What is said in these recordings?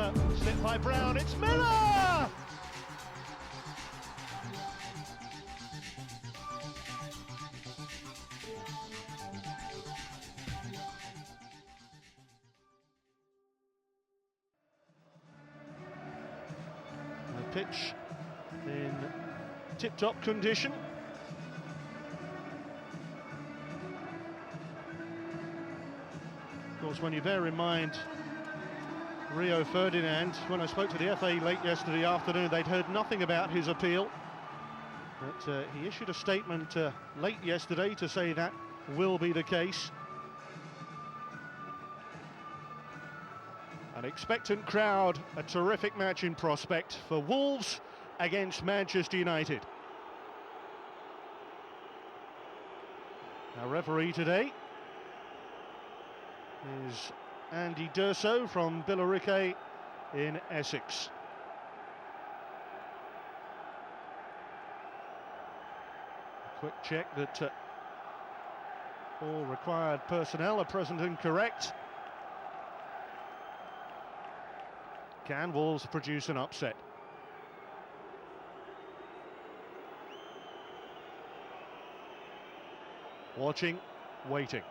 Cristiano, slipped by Brown, it's Miller! The pitch in tip-top condition. Of course, when you bear in mind Rio Ferdinand, when I spoke to the FA late yesterday afternoon, they'd heard nothing about his appeal. But he issued a statement late yesterday to say that will be the case. An expectant crowd, a terrific match in prospect for Wolves against Manchester United. Our referee today is Andy Durso from Billericay in Essex. A quick check that all required personnel are present and correct. Can Wolves produce an upset? Watching, waiting.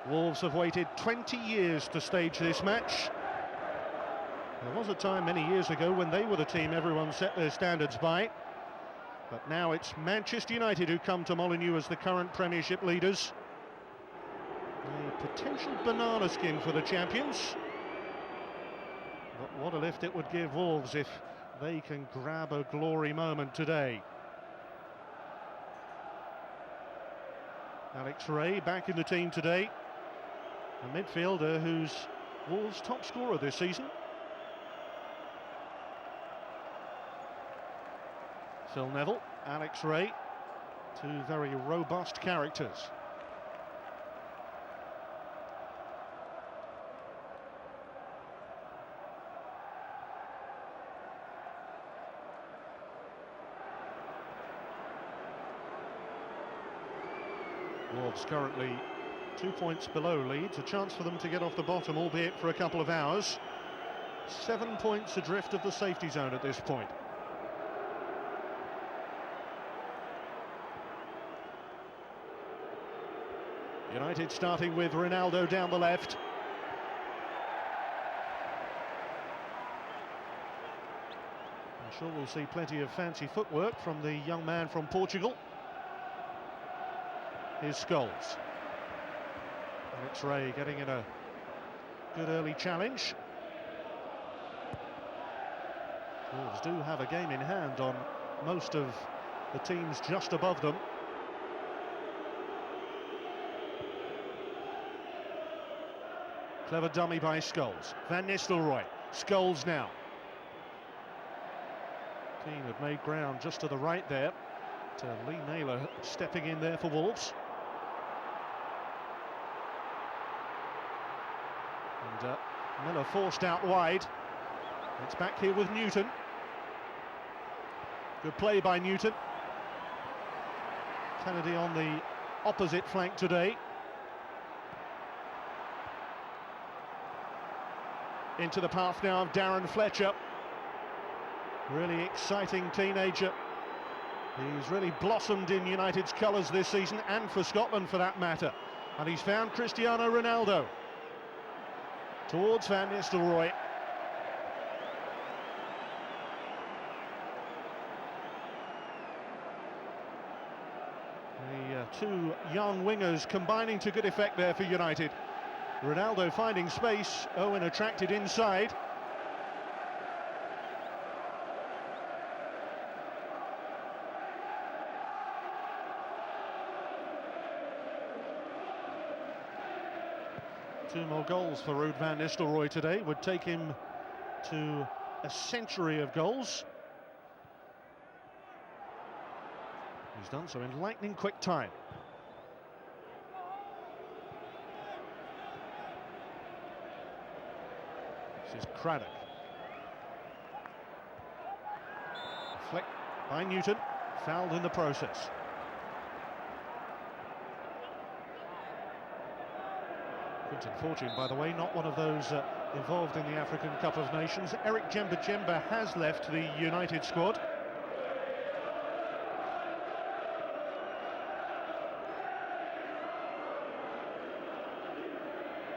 Wolves have waited 20 years to stage this match. There was a time many years ago when they were the team everyone set their standards by. But now it's Manchester United who come to Molineux as the current Premiership leaders. A potential banana skin for the champions. But what a lift it would give Wolves if they can grab a glory moment today. Alex Ray back in the team today. A midfielder who's Wolves' top scorer this season. Phil Neville, Alex Ray, two very robust characters. Wolves currently 2 points below Leeds, a chance for them to get off the bottom, albeit for a couple of hours. 7 points adrift of the safety zone at this point. United starting with Ronaldo down the left. I'm sure we'll see plenty of fancy footwork from the young man from Portugal. Here's Scholes. Alex Ray getting in a good early challenge. Wolves do have a game in hand on most of the teams just above them. Clever dummy by Scholes. Van Nistelrooy. Scholes now. Keane had made ground just to the right there. Lee Naylor stepping in there for Wolves. And Miller forced out wide. It's back here with Newton. Good play by Newton. Kennedy on the opposite flank today. Into the path now of Darren Fletcher. Really exciting teenager. He's really blossomed in United's colours this season, and for Scotland for that matter. And he's found Cristiano Ronaldo. Towards Van Nistelrooy. The two young wingers combining to good effect there for United. Ronaldo finding space, Owen attracted inside. Two more goals for Ruud van Nistelrooy today would take him to a century of goals. He's done so in lightning quick time. This is Craddock. Flick by Newton, fouled in the process. Quinton Fortune, by the way, not one of those involved in the African Cup of Nations. Eric Jemba has left the United squad.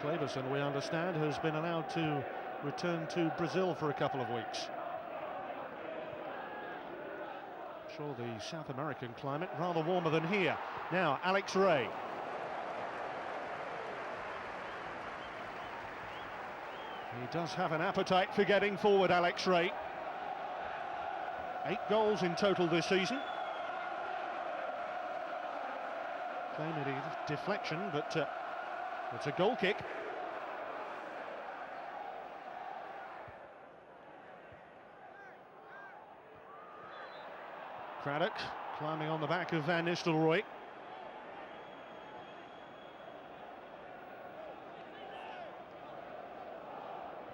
Ferguson, we understand, has been allowed to return to Brazil for a couple of weeks. I'm sure the South American climate rather warmer than here. Now, Alex Ray. He does have an appetite for getting forward, Alex Ray. 8 goals in total this season. Claimed a deflection, but it's a goal kick. Craddock climbing on the back of Van Nistelrooy.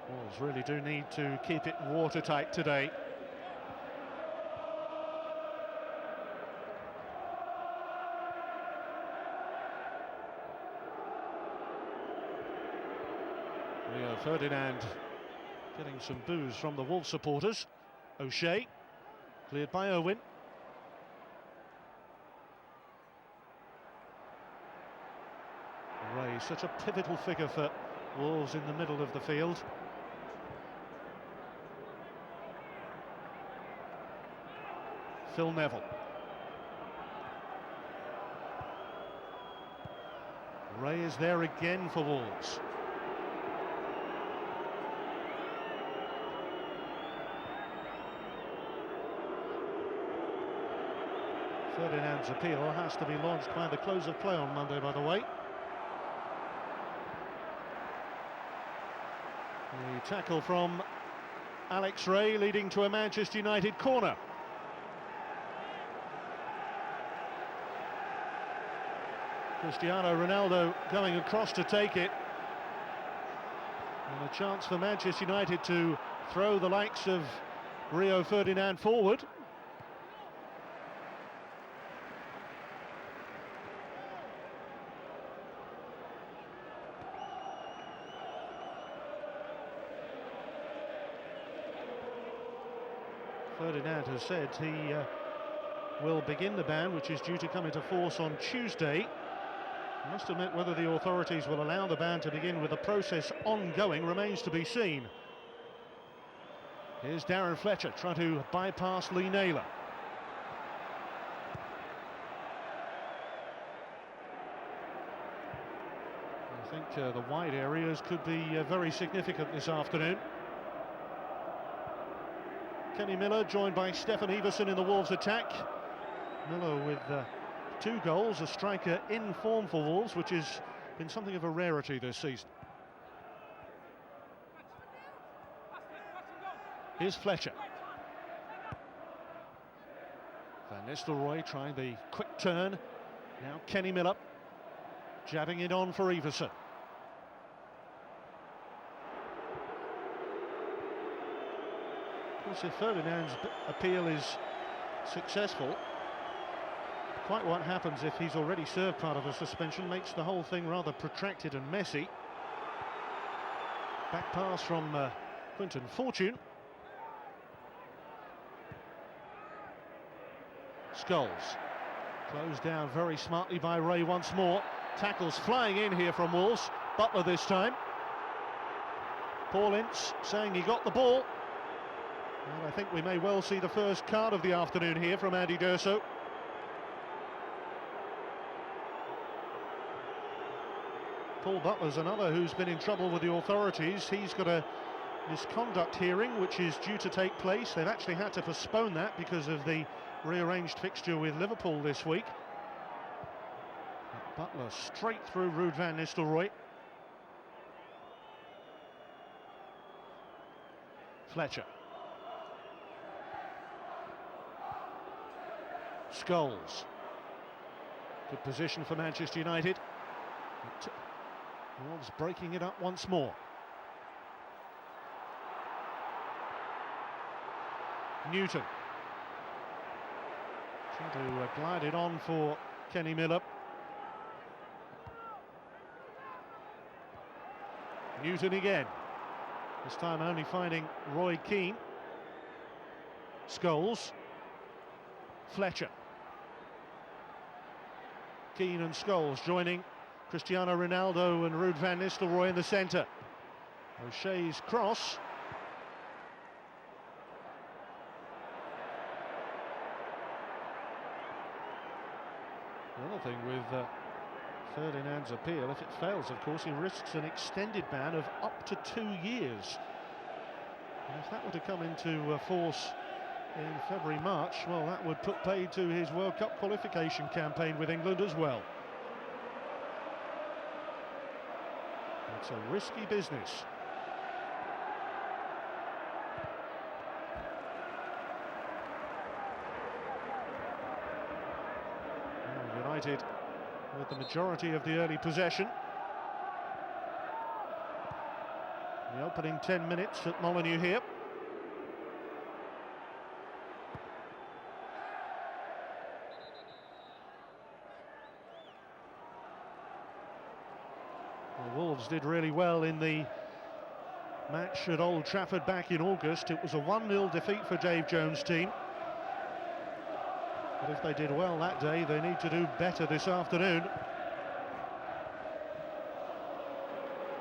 Wolves really do need to keep it watertight today. Rio Ferdinand getting some boos from the Wolves supporters. O'Shea, cleared by Owen. Ray, such a pivotal figure for Wolves in the middle of the field. Phil Neville. Ray is there again for Wolves. Ferdinand's appeal has to be launched by the close of play on Monday, by the way. The tackle from Alex Ray leading to a Manchester United corner. Cristiano Ronaldo going across to take it. And a chance for Manchester United to throw the likes of Rio Ferdinand forward. Ferdinand has said he will begin the ban, which is due to come into force on Tuesday. I must admit, whether the authorities will allow the ban to begin with the process ongoing remains to be seen. Here's Darren Fletcher trying to bypass Lee Naylor. I think the wide areas could be very significant this afternoon. Kenny Miller joined by Stefan Everson in the Wolves attack. Miller with 2 goals, a striker in form for Wolves, which has been something of a rarity this season. Here's Fletcher. Van Nistelrooy trying the quick turn. Now Kenny Miller jabbing it on for Everson. Of course, if Ferdinand's appeal is successful, quite what happens if he's already served part of a suspension makes the whole thing rather protracted and messy. Back pass from Quinton Fortune. Scholes closed down very smartly by Ray once more. Tackles flying in here from Wolves. Butler this time. Paul Ince saying he got the ball. And I think we may well see the first card of the afternoon here from Andy D'Urso. Paul Butler's another who's been in trouble with the authorities. He's got a misconduct hearing which is due to take place. They've actually had to postpone that because of the rearranged fixture with Liverpool this week. But Butler straight through Ruud van Nistelrooy. Fletcher. Scholes. Good position for Manchester United. Wolves breaking it up once more. Newton. Trying to glide it on for Kenny Miller. Newton again. This time only finding Roy Keane. Scholes. Fletcher. Keane and Scholes joining Cristiano Ronaldo and Ruud van Nistelrooy in the centre. O'Shea's cross. The other thing with Ferdinand's appeal, if it fails, of course, he risks an extended ban of up to 2 years. And if that were to come into force in February, March, well, that would put paid to his World Cup qualification campaign with England as well. It's a risky business. Well, United with the majority of the early possession. The opening 10 minutes at Molineux here. The Wolves did really well in the match at Old Trafford back in August. It was a 1-0 defeat for Dave Jones' team. But if they did well that day, they need to do better this afternoon.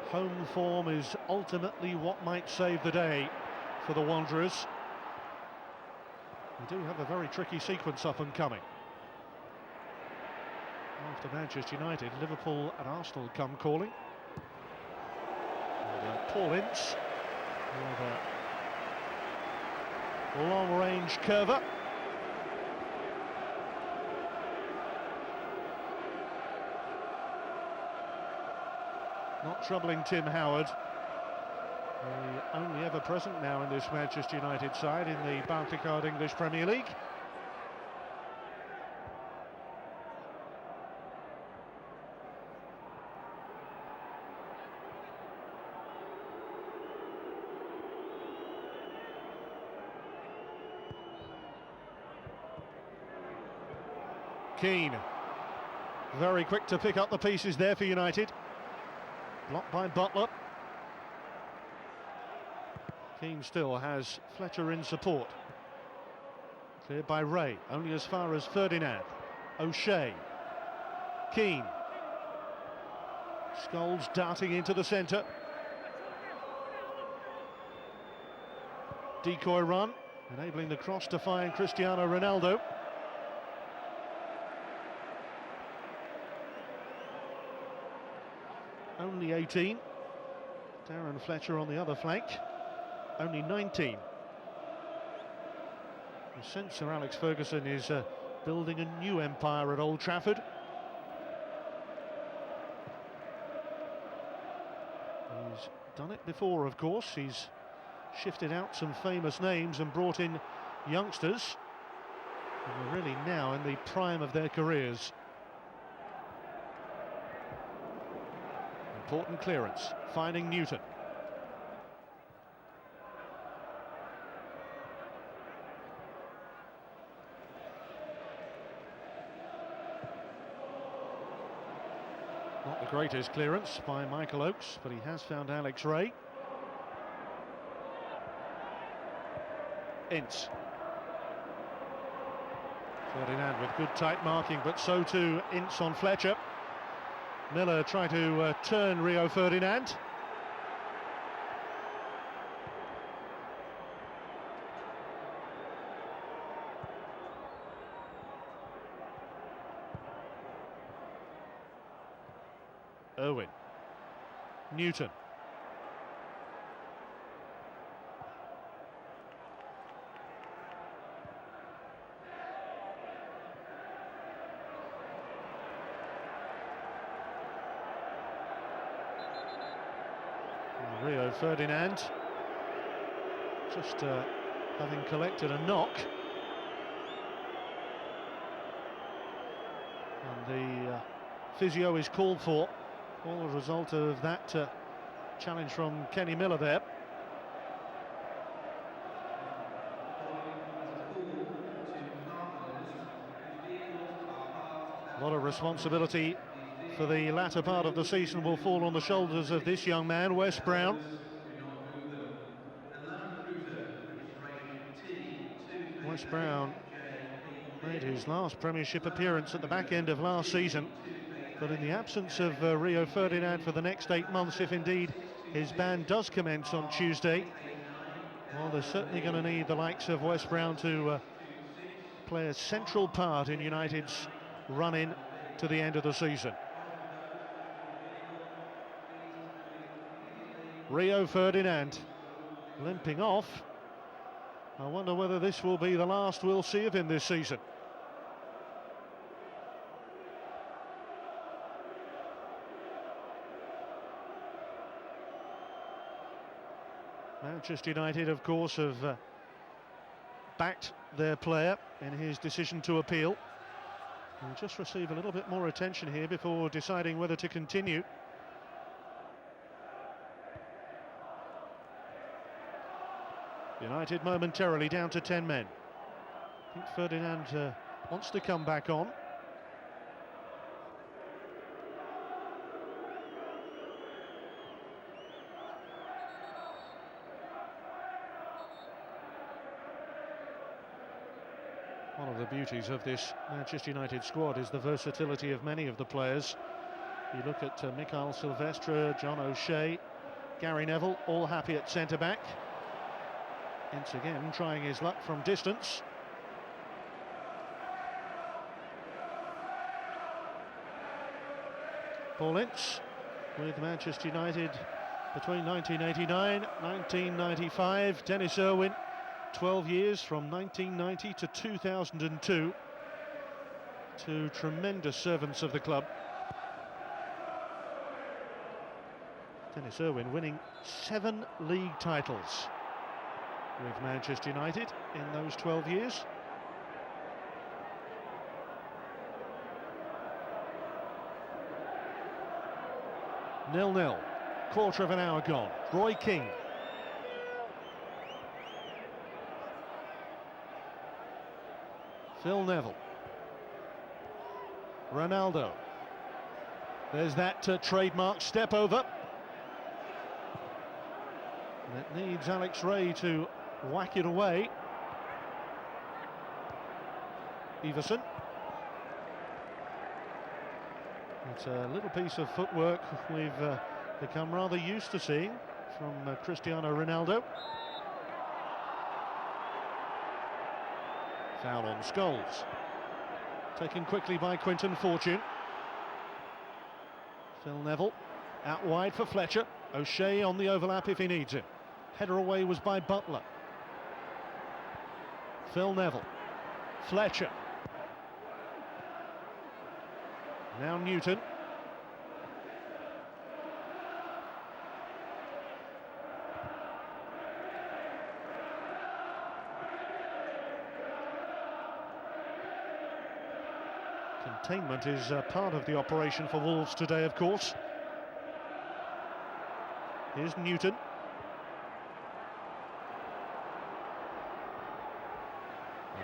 Home form is ultimately what might save the day for the Wanderers. They do have a very tricky sequence up and coming. After Manchester United, Liverpool and Arsenal come calling. And, Paul Ince with a long-range curver. Not troubling Tim Howard, the only ever present now in this Manchester United side in the Barclaycard English Premier League. Keane, very quick to pick up the pieces there for United. Blocked by Butler. Keane still has Fletcher in support. Cleared by Ray, only as far as Ferdinand. O'Shea. Keane. Scholes darting into the centre. Decoy run, enabling the cross to find Cristiano Ronaldo. Only 18. Darren Fletcher on the other flank. Only 19. The sense Sir Alex Ferguson is building a new empire at Old Trafford. He's done it before, of course. He's shifted out some famous names and brought in youngsters who are really now in the prime of their careers. Important clearance, finding Newton. Not the greatest clearance by Michael Oakes, but he has found Alex Ray. Ince. Ferdinand with good tight marking, but so too Ince on Fletcher. Miller tried to turn Rio Ferdinand. Irwin. Newton. Rio Ferdinand just having collected a knock, and the physio is called for, all a result of that challenge from Kenny Miller there. A lot of responsibility for the latter part of the season will fall on the shoulders of this young man, Wes Brown. Wes Brown made his last Premiership appearance at the back end of last season, but in the absence of Rio Ferdinand for the next 8 months, if indeed his ban does commence on Tuesday, well, they're certainly going to need the likes of Wes Brown to play a central part in United's run-in to the end of the season. Rio Ferdinand limping off. I wonder whether this will be the last we'll see of him this season. Manchester United, of course, have backed their player in his decision to appeal. He'll just receive a little bit more attention here before deciding whether to continue. United momentarily down to 10 men. I think Ferdinand wants to come back on. One of the beauties of this Manchester United squad is the versatility of many of the players. You look at Mikael Silvestre, John O'Shea, Gary Neville, all happy at centre-back. Ince again trying his luck from distance. Paul Ince with Manchester United between 1989 1995. Dennis Irwin, 12 years from 1990 to 2002. Two tremendous servants of the club. Dennis Irwin winning 7 league titles with Manchester United in those 12 years. Nil-nil, quarter of an hour gone. Roy Keane. Phil Neville. Ronaldo. There's that trademark step over. And it needs Alex Ray to whack it away. Everson. It's a little piece of footwork we've become rather used to seeing from Cristiano Ronaldo. Foul on Scholes. Taken quickly by Quinton Fortune. Phil Neville out wide for Fletcher. O'Shea on the overlap if he needs it. Header away was by Butler. Phil Neville. Fletcher. Now Newton. Containment is part of the operation for Wolves today, of course. Here's Newton.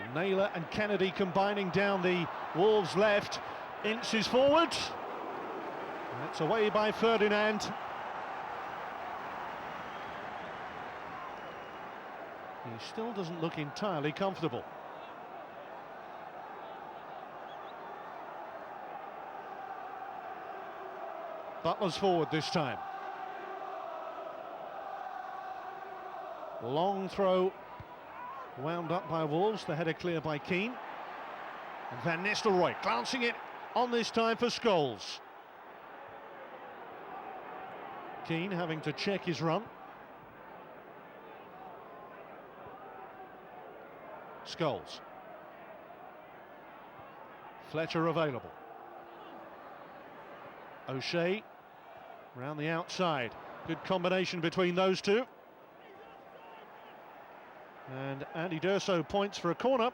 And Naylor and Kennedy combining down the Wolves' left. Ince is forward. And it's away by Ferdinand. He still doesn't look entirely comfortable. Butler's forward this time. Long throw wound up by Wolves, the header clear by Keane. And Van Nistelrooy glancing it on this time for Scholes. Keane having to check his run. Scholes. Fletcher available. O'Shea round the outside. Good combination between those two. And Andy D'Urso points for a corner.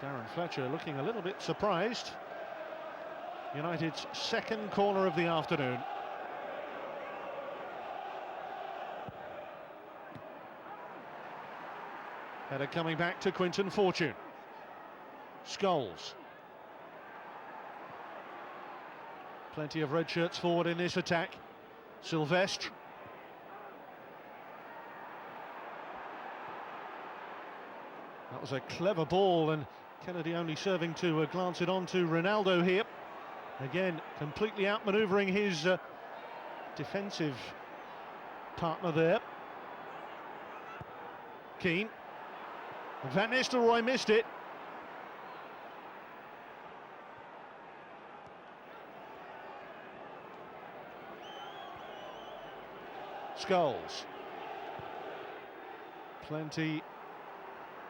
Darren Fletcher looking a little bit surprised. United's second corner of the afternoon. Header coming back to Quinton Fortune. Scholes. Plenty of red shirts forward in this attack. Silvestre. That was a clever ball, and Kennedy only serving to glance it on to Ronaldo here. Again, completely outmanoeuvring his defensive partner there. Keane. Van Nistelrooy missed it. Scholes. Plenty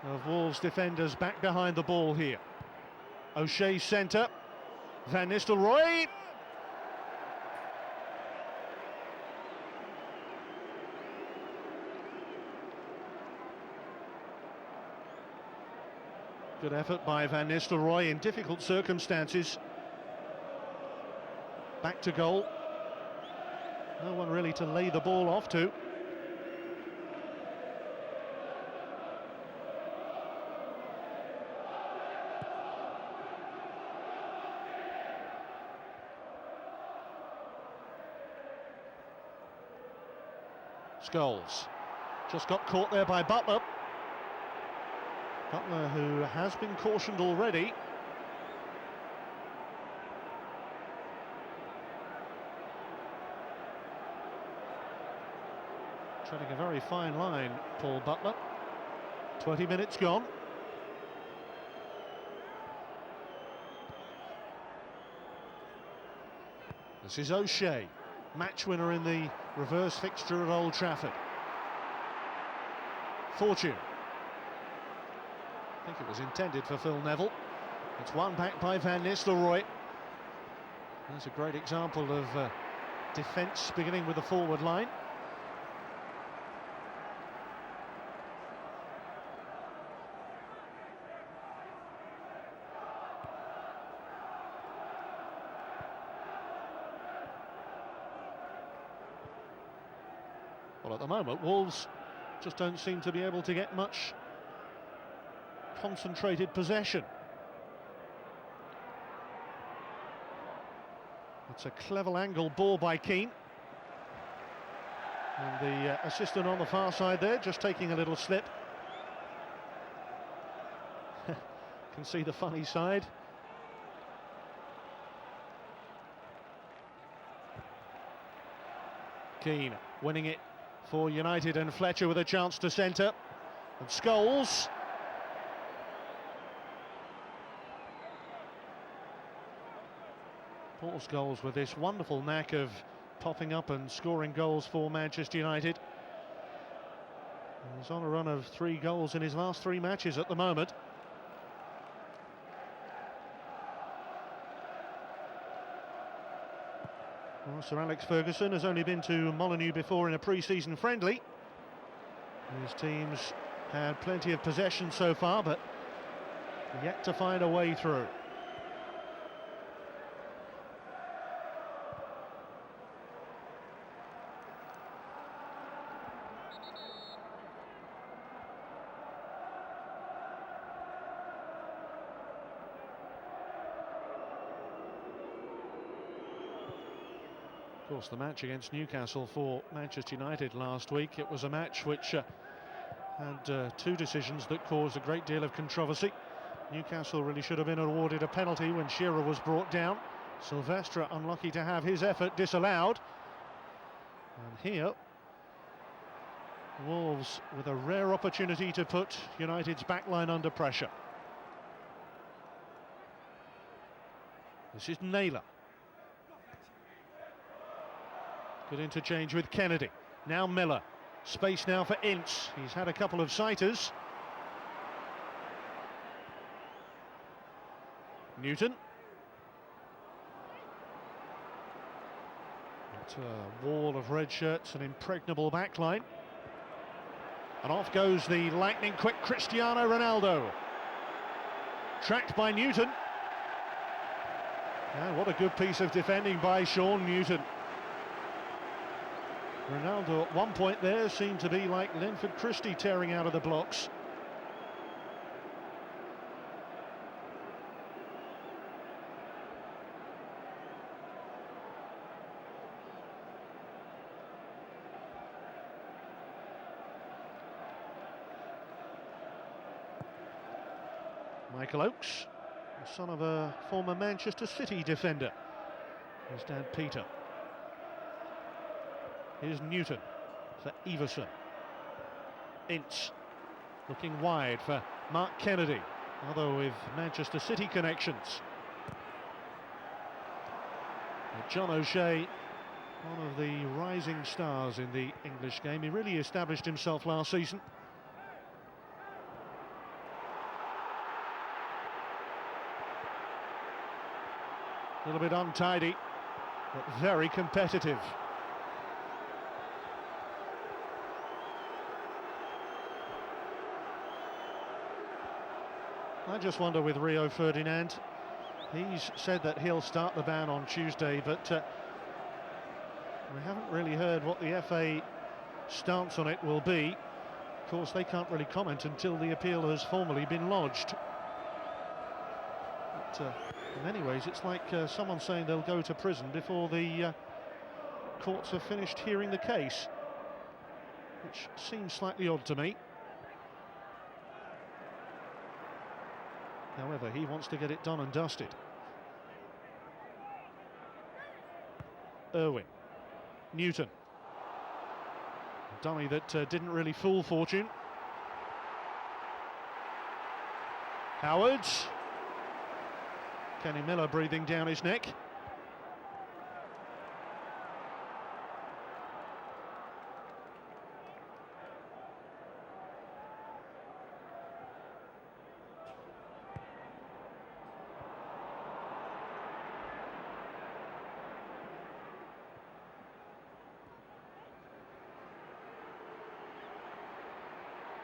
of Wolves defenders back behind the ball here. O'Shea's centre. Van Nistelrooy. Good effort by Van Nistelrooy in difficult circumstances. Back to goal. No one really to lay the ball off to. Scholes just got caught there by Butler. Butler, who has been cautioned already. Treading a very fine line, Paul Butler. 20 minutes gone. This is O'Shea, match winner in the reverse fixture at Old Trafford. Fortune. I think it was intended for Phil Neville. It's won back by Van Nistelrooy. That's a great example of defence beginning with the forward line. Well, at the moment, Wolves just don't seem to be able to get much concentrated possession. It's a clever angle ball by Keane. And the assistant on the far side there just taking a little slip. Can see the funny side. Keane winning it for United, and Fletcher with a chance to centre. And Scholes. Paul Scholes with this wonderful knack of popping up and scoring goals for Manchester United. He's on a run of 3 goals in his last 3 matches at the moment. Well, Sir Alex Ferguson has only been to Molineux before in a pre-season friendly. His teams had plenty of possession so far, but yet to find a way through. Of course, the match against Newcastle for Manchester United last week, it was a match which had 2 decisions that caused a great deal of controversy. Newcastle really should have been awarded a penalty when Shearer was brought down. Silvestre unlucky to have his effort disallowed. And here, Wolves with a rare opportunity to put United's backline under pressure. This is Naylor. Good interchange with Kennedy. Now Miller. Space now for Ince. He's had a couple of sighters. Newton. It's a wall of red shirts, an impregnable backline. And off goes the lightning-quick Cristiano Ronaldo. Tracked by Newton. And what a good piece of defending by Sean Newton. Ronaldo at one point there seemed to be like Linford Christie tearing out of the blocks. Michael Oakes, the son of a former Manchester City defender. His dad Peter. Here's Newton for Everson. Ince looking wide for Mark Kennedy, although with Manchester City connections. John O'Shea, one of the rising stars in the English game. He really established himself last season. A little bit untidy, but very competitive. I just wonder with Rio Ferdinand, he's said that he'll start the ban on Tuesday, but we haven't really heard what the FA stance on it will be. Of course, they can't really comment until the appeal has formally been lodged. But in many ways, it's like someone saying they'll go to prison before the courts have finished hearing the case, which seems slightly odd to me. However, he wants to get it done and dusted. Irwin. Newton. A dummy that didn't really fool fortune. Howard. Kenny Miller breathing down his neck.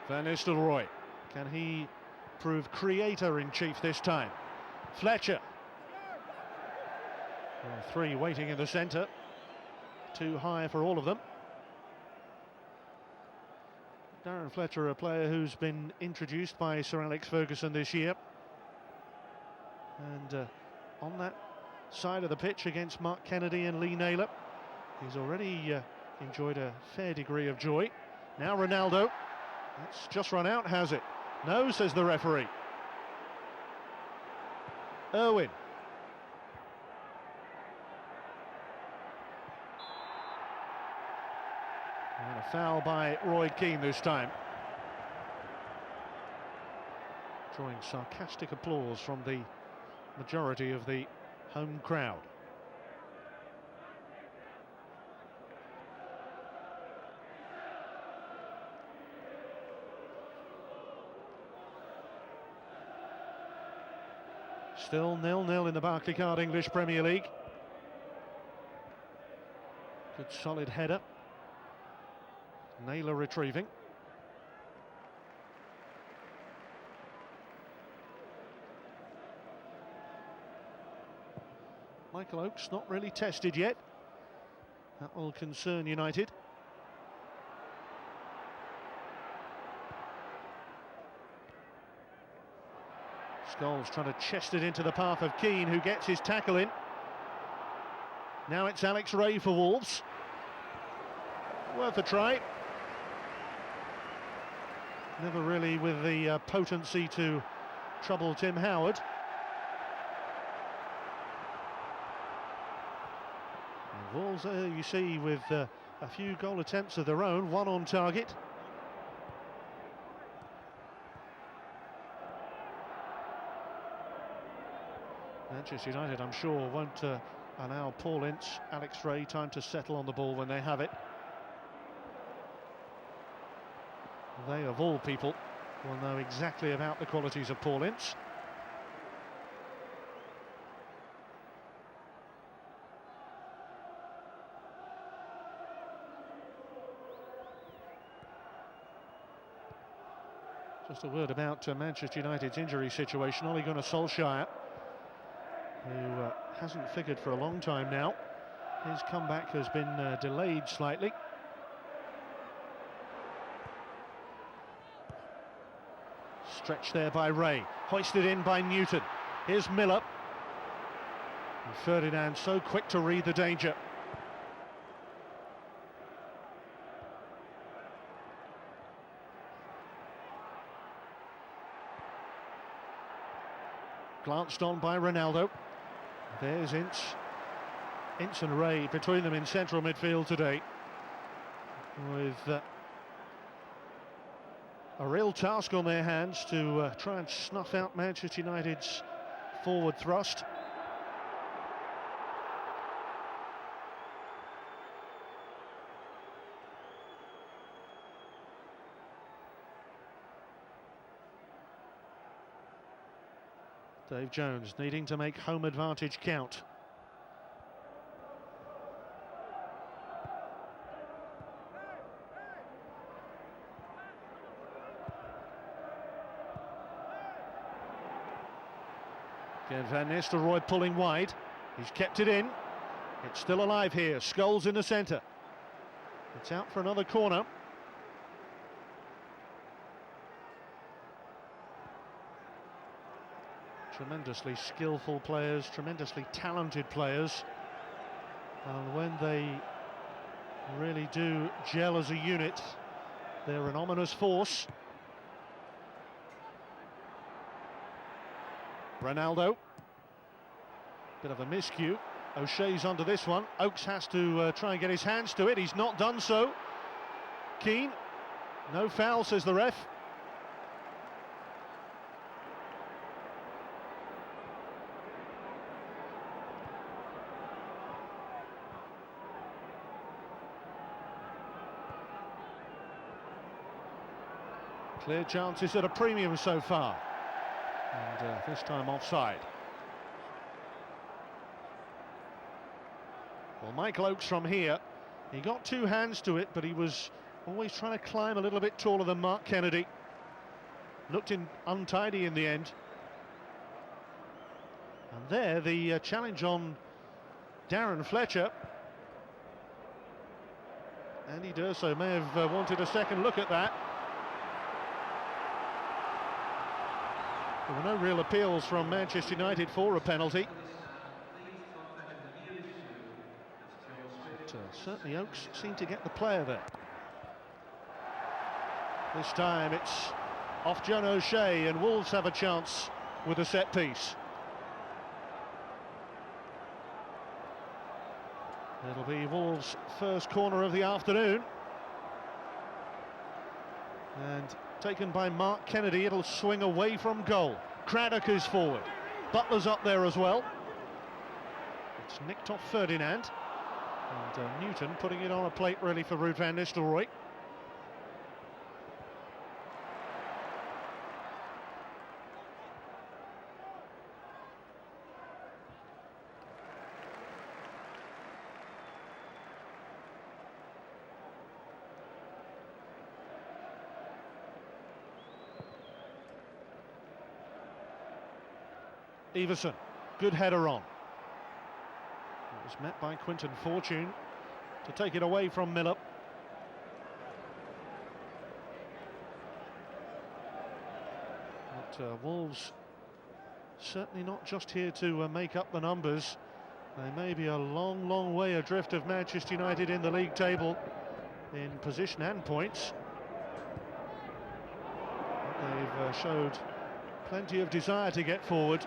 Van Nistelrooy, can he prove creator-in-chief this time? Fletcher. Well, three waiting in the centre, too high for all of them. Darren Fletcher, a player who's been introduced by Sir Alex Ferguson this year. And on that side of the pitch against Mark Kennedy and Lee Naylor, he's already enjoyed a fair degree of joy. Now Ronaldo. That's just run out, has it? No, says the referee. Irwin. And a foul by Roy Keane this time. Drawing sarcastic applause from the majority of the home crowd. Still 0-0 in the Barclaycard English Premier League. Good solid header. Naylor retrieving. Michael Oakes not really tested yet. That will concern United. Scholes trying to chest it into the path of Keane, who gets his tackle in. Now it's Alex Ray for Wolves. Worth a try. Never really with the potency to trouble Tim Howard. And Wolves, you see, with a few goal attempts of their own, one on target. Manchester United, I'm sure, won't allow Paul Ince, Alex Ray time to settle on the ball when they have it. They, of all people, will know exactly about the qualities of Paul Ince. Just a word about Manchester United's injury situation. Ole Gunnar Solskjaer, who hasn't figured for a long time now. His comeback has been delayed slightly. Stretched there by Ray, hoisted in by Newton. Here's Miller. And Ferdinand so quick to read the danger. Glanced on by Ronaldo. There's Ince. Ince and Ray between them in central midfield today, with a real task on their hands to try and snuff out Manchester United's forward thrust. Dave Jones needing to make home advantage count. Again, Van Nistelrooy pulling wide. He's kept it in. It's still alive here. Scholes in the centre. It's out for another corner. Tremendously skillful players, tremendously talented players, and when they really do gel as a unit, they're an ominous force. Ronaldo, bit of a miscue. O'Shea's under this one. Oakes has to try and get his hands to it. He's not done so. Keane, no foul, says the ref. Clear chances at a premium so far, and this time offside. Well, Michael Oakes from here, he got two hands to it, but he was always trying to climb a little bit taller than Mark Kennedy. Looked untidy in the end. And there, the challenge on Darren Fletcher. Andy D'Urso may have wanted a second look at that. There were no real appeals from Manchester United for a penalty. But certainly Oakes seemed to get the player there. This time it's off John O'Shea, and Wolves have a chance with a set piece. It'll be Wolves' first corner of the afternoon. And taken by Mark Kennedy, it'll swing away from goal. Craddock is forward. Butler's up there as well. It's nicked off Ferdinand. And Newton putting it on a plate really for Ruud van Nistelrooy. Everson, good header on. It was met by Quinton Fortune to take it away from Miller. But Wolves certainly not just here to make up the numbers. They may be a long, long way adrift of Manchester United in the league table in position and points. But they've showed plenty of desire to get forward.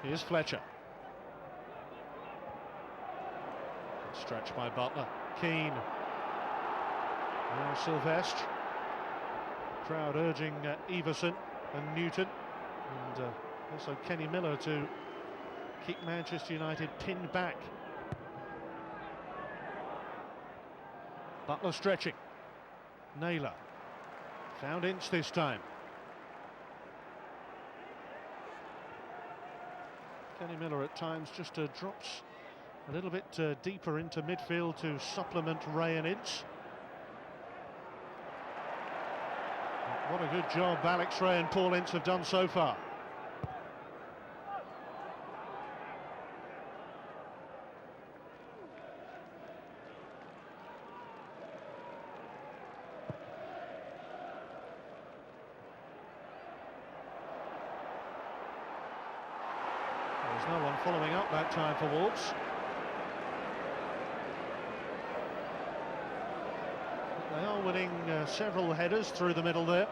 Here's Fletcher. Stretched by Butler. Keane. Now Sylvestre. Crowd urging Everson and Newton. And also Kenny Miller to keep Manchester United pinned back. Butler stretching. Naylor. Found Ince this time. Kenny Miller at times just drops a little bit deeper into midfield to supplement Ray and Ince. What a good job Alex Ray and Paul Ince have done so far. Well, on following up that time for Wolves. But they are winning several headers through the middle there.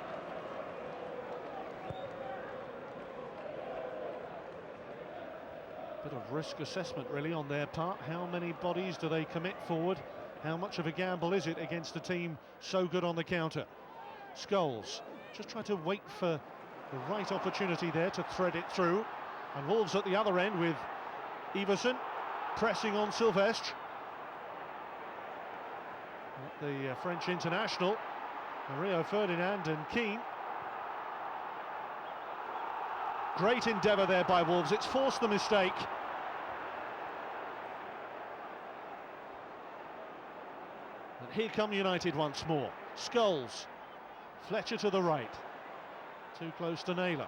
Bit of risk assessment really on their part. How many bodies do they commit forward? How much of a gamble is it against a team so good on the counter? Scholes just try to wait for the right opportunity there to thread it through. And Wolves at the other end with Everson pressing on Sylvestre. The French international, Rio Ferdinand and Keane. Great endeavour there by Wolves, it's forced the mistake. And here come United once more. Scholes, Fletcher to the right, too close to Naylor.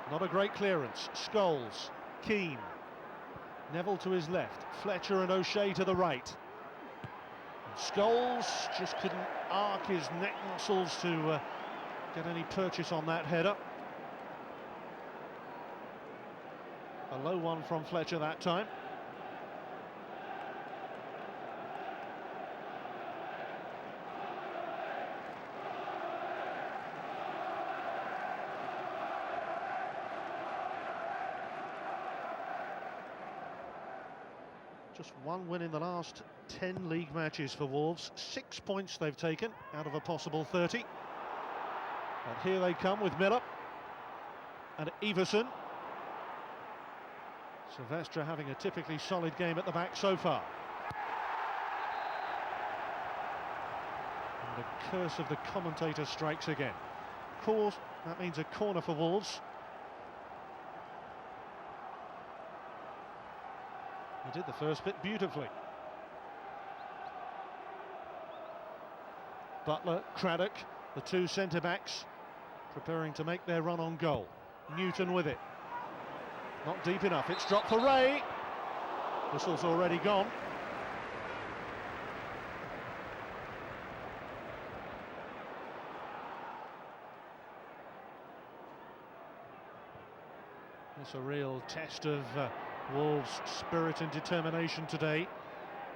Not a great clearance. Scholes, Keane, Neville to his left, Fletcher and O'Shea to the right. And Scholes just couldn't arc his neck muscles to get any purchase on that header. A low one from Fletcher that time. Just one win in the last 10 league matches for Wolves. 6 points they've taken out of a possible 30. And here they come with Miller and Everson. Sylvestre having a typically solid game at the back so far. And the curse of the commentator strikes again. Of course, that means a corner for Wolves. He did the first bit beautifully. Butler, Craddock, the two centre-backs preparing to make their run on goal. Newton with it. Not deep enough, it's dropped for Ray. Whistle's already gone. It's a real test of Wolves' spirit and determination today,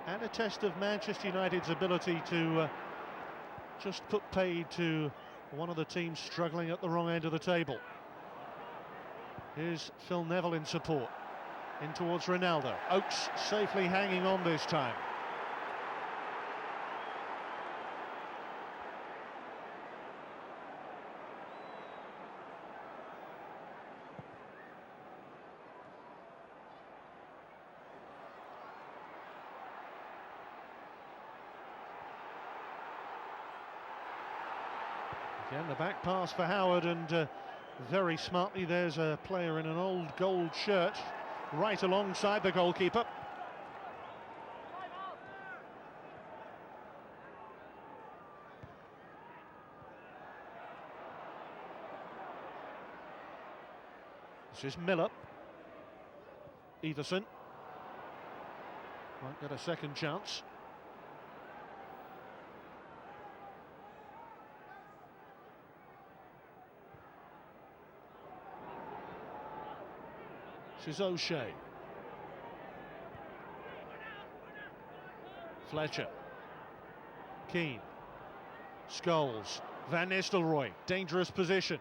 and a test of Manchester United's ability to just put paid to one of the teams struggling at the wrong end of the table. Here's Phil Neville in support, in towards Ronaldo. Oakes safely hanging on this time. Again, the back pass for Howard, and very smartly there's a player in an old gold shirt right alongside the goalkeeper. This is Miller. Everson might get a second chance. This is O'Shea. Fletcher. Keane. Scholes. Van Nistelrooy. Dangerous position.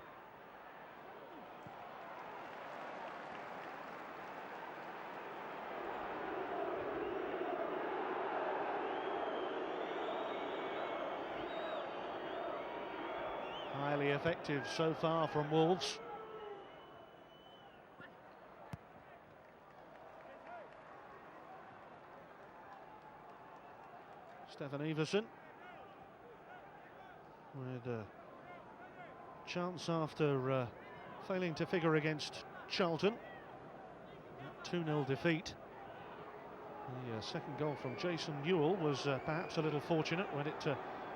Highly effective so far from Wolves. Stefan Everson with a chance after failing to figure against Charlton. 2-0 defeat. The second goal from Jason Newell was perhaps a little fortunate when it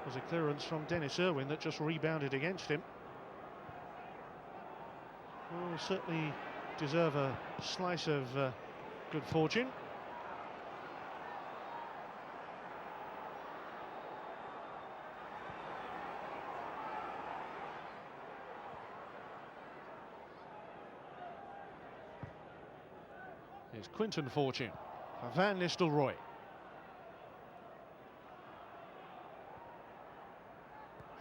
was a clearance from Dennis Irwin that just rebounded against him. Will certainly deserve a slice of good fortune. It's Quinton Fortune for Van Nistelrooy.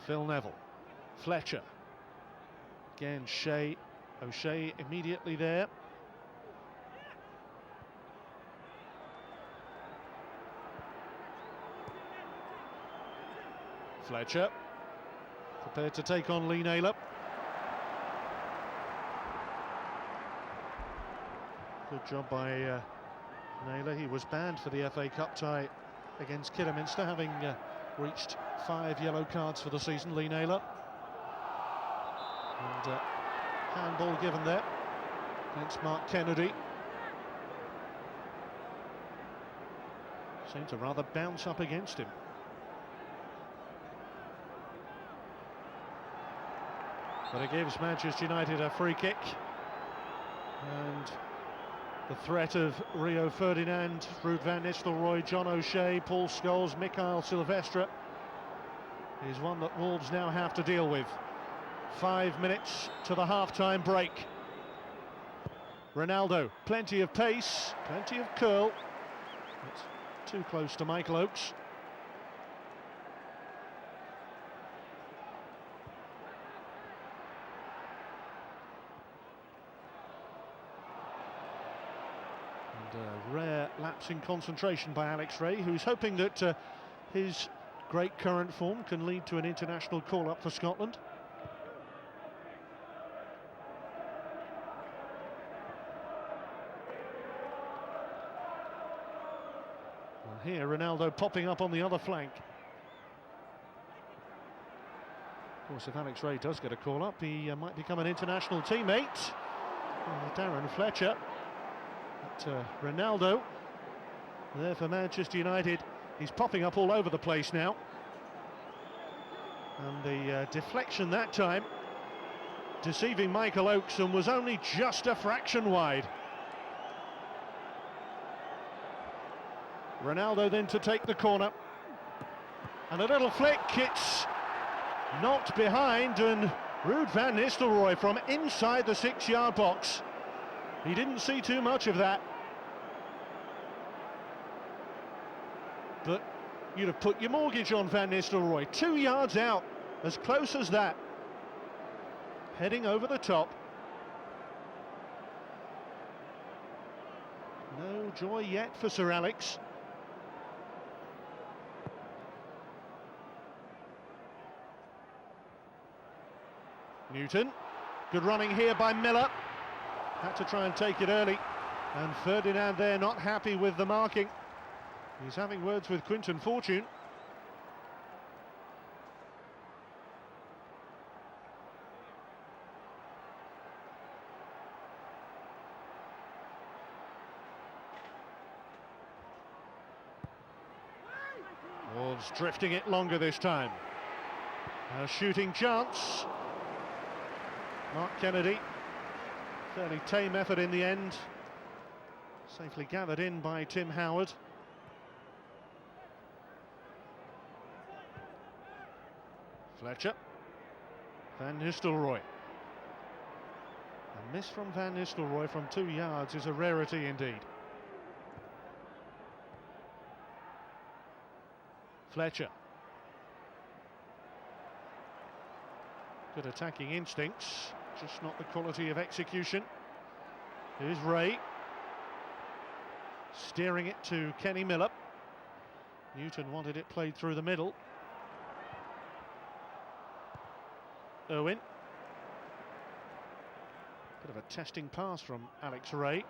Phil Neville, Fletcher, again O'Shea immediately there. Fletcher, prepared to take on Lee Naylor. Good job by Naylor. He was banned for the FA Cup tie against Kidderminster, having reached 5 yellow cards for the season, Lee Naylor. And handball given there against Mark Kennedy. Seemed to rather bounce up against him. But it gives Manchester United a free kick. And the threat of Rio Ferdinand, Ruud van Nistelrooy, John O'Shea, Paul Scholes, Mikhail Silvestre is one that Wolves now have to deal with. 5 minutes to the half-time break. Ronaldo, plenty of pace, plenty of curl. It's too close to Michael Oakes. And a rare lapse in concentration by Alex Ray, who's hoping that his great current form can lead to an international call-up for Scotland. Well, here Ronaldo popping up on the other flank. Of course, if Alex Ray does get a call-up, he might become an international teammate. Darren Fletcher. But Ronaldo there for Manchester United. He's popping up all over the place now. And the deflection that time deceiving Michael Oakes, and was only just a fraction wide. Ronaldo then to take the corner. And a little flick, it's knocked behind, and Ruud van Nistelrooy from inside the 6-yard box. He didn't see too much of that. But you'd have put your mortgage on Van Nistelrooy. 2 yards out, as close as that. Heading over the top. No joy yet for Sir Alex. Newton, good running here by Miller. Had to try and take it early, and Ferdinand there not happy with the marking. He's having words with Quinton Fortune. Wolves drifting it longer this time. A shooting chance. Mark Kennedy. Fairly tame effort in the end. Safely gathered in by Tim Howard. Fletcher. Van Nistelrooy. A miss from Van Nistelrooy from 2 yards is a rarity indeed. Fletcher. Good attacking instincts, just not the quality of execution. Here's Ray. Steering it to Kenny Miller. Newton wanted it played through the middle. Owen. Bit of a testing pass from Alex Ray.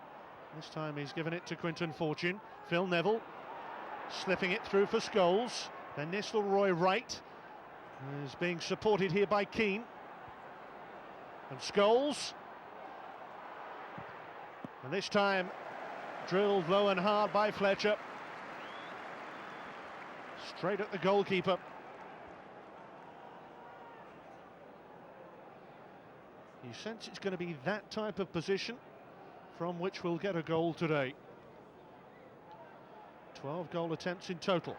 This time he's given it to Quinton Fortune. Phil Neville slipping it through for Scholes. Then Nistelrooy right. Is being supported here by Keane. And Scholes. And this time drilled low and hard by Fletcher. Straight at the goalkeeper. You sense it's going to be that type of position from which we'll get a goal today. 12 goal attempts in total.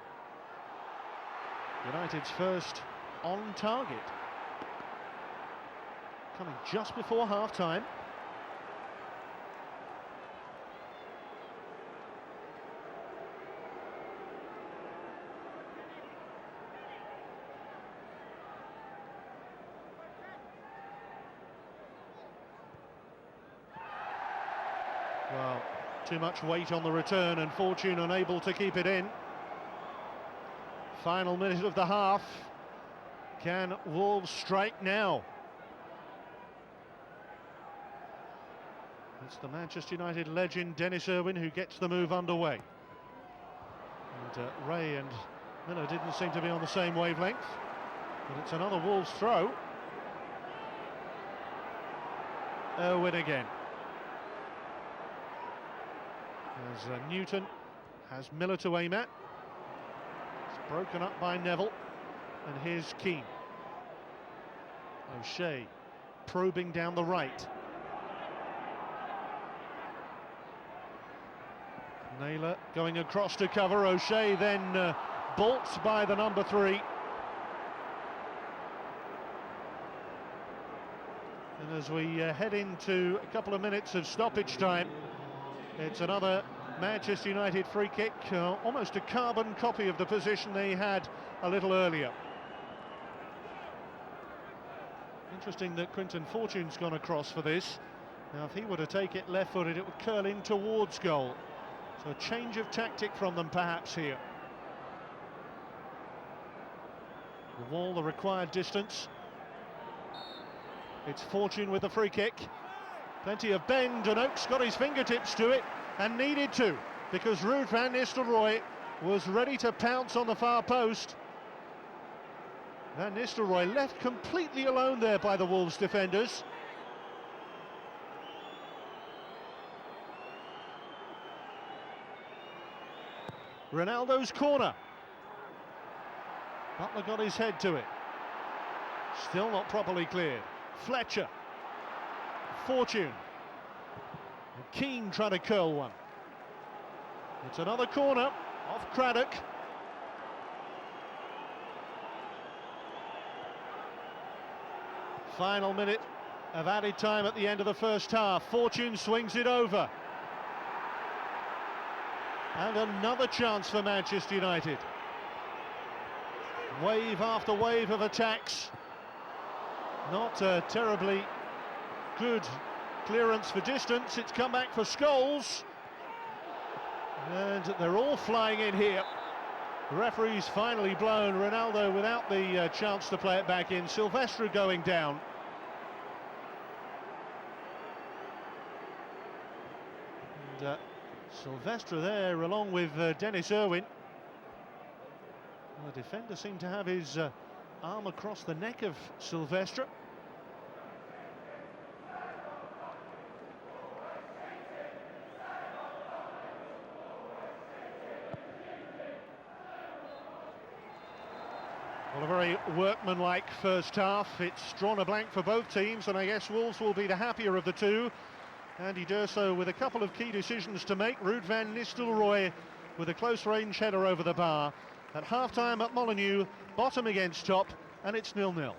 United's first on target. Coming just before half-time. Too much weight on the return, and Fortune unable to keep it in. Final minute of the half. Can Wolves strike now? It's the Manchester United legend Dennis Irwin who gets the move underway. And Ray and Miller didn't seem to be on the same wavelength. But it's another Wolves throw. Irwin again. As Newton has Miller to aim at. It's broken up by Neville. And here's Keane. O'Shea probing down the right. Naylor going across to cover. O'Shea then bolts by the number 3. And as we head into a couple of minutes of stoppage time, it's another Manchester United free kick, almost a carbon copy of the position they had a little earlier. Interesting that Quinton Fortune's gone across for this. Now if he were to take it left-footed, it would curl in towards goal. So a change of tactic from them perhaps here. The wall, the required distance. It's Fortune with the free kick. Plenty of bend, and Oakes got his fingertips to it, and needed to, because Ruud van Nistelrooy was ready to pounce on the far post. Van Nistelrooy left completely alone there by the Wolves defenders. Ronaldo's corner. Butler got his head to it. Still not properly cleared. Fletcher. Fortune. And Keane trying to curl one. It's another corner off Craddock. Final minute of added time at the end of the first half. Fortune swings it over. And another chance for Manchester United. Wave after wave of attacks. Not a terribly good clearance for distance. It's come back for Scholes. And they're all flying in here. The referee's finally blown. Ronaldo without the chance to play it back in. Silvestre going down. And Silvestre there along with Dennis Irwin. The defender seemed to have his arm across the neck of Silvestre. Well, a very workmanlike first half. It's drawn a blank for both teams, and I guess Wolves will be the happier of the two. Andy D'Urso with a couple of key decisions to make. Ruud van Nistelrooy with a close-range header over the bar. At half-time at Molineux, bottom against top, and it's 0-0.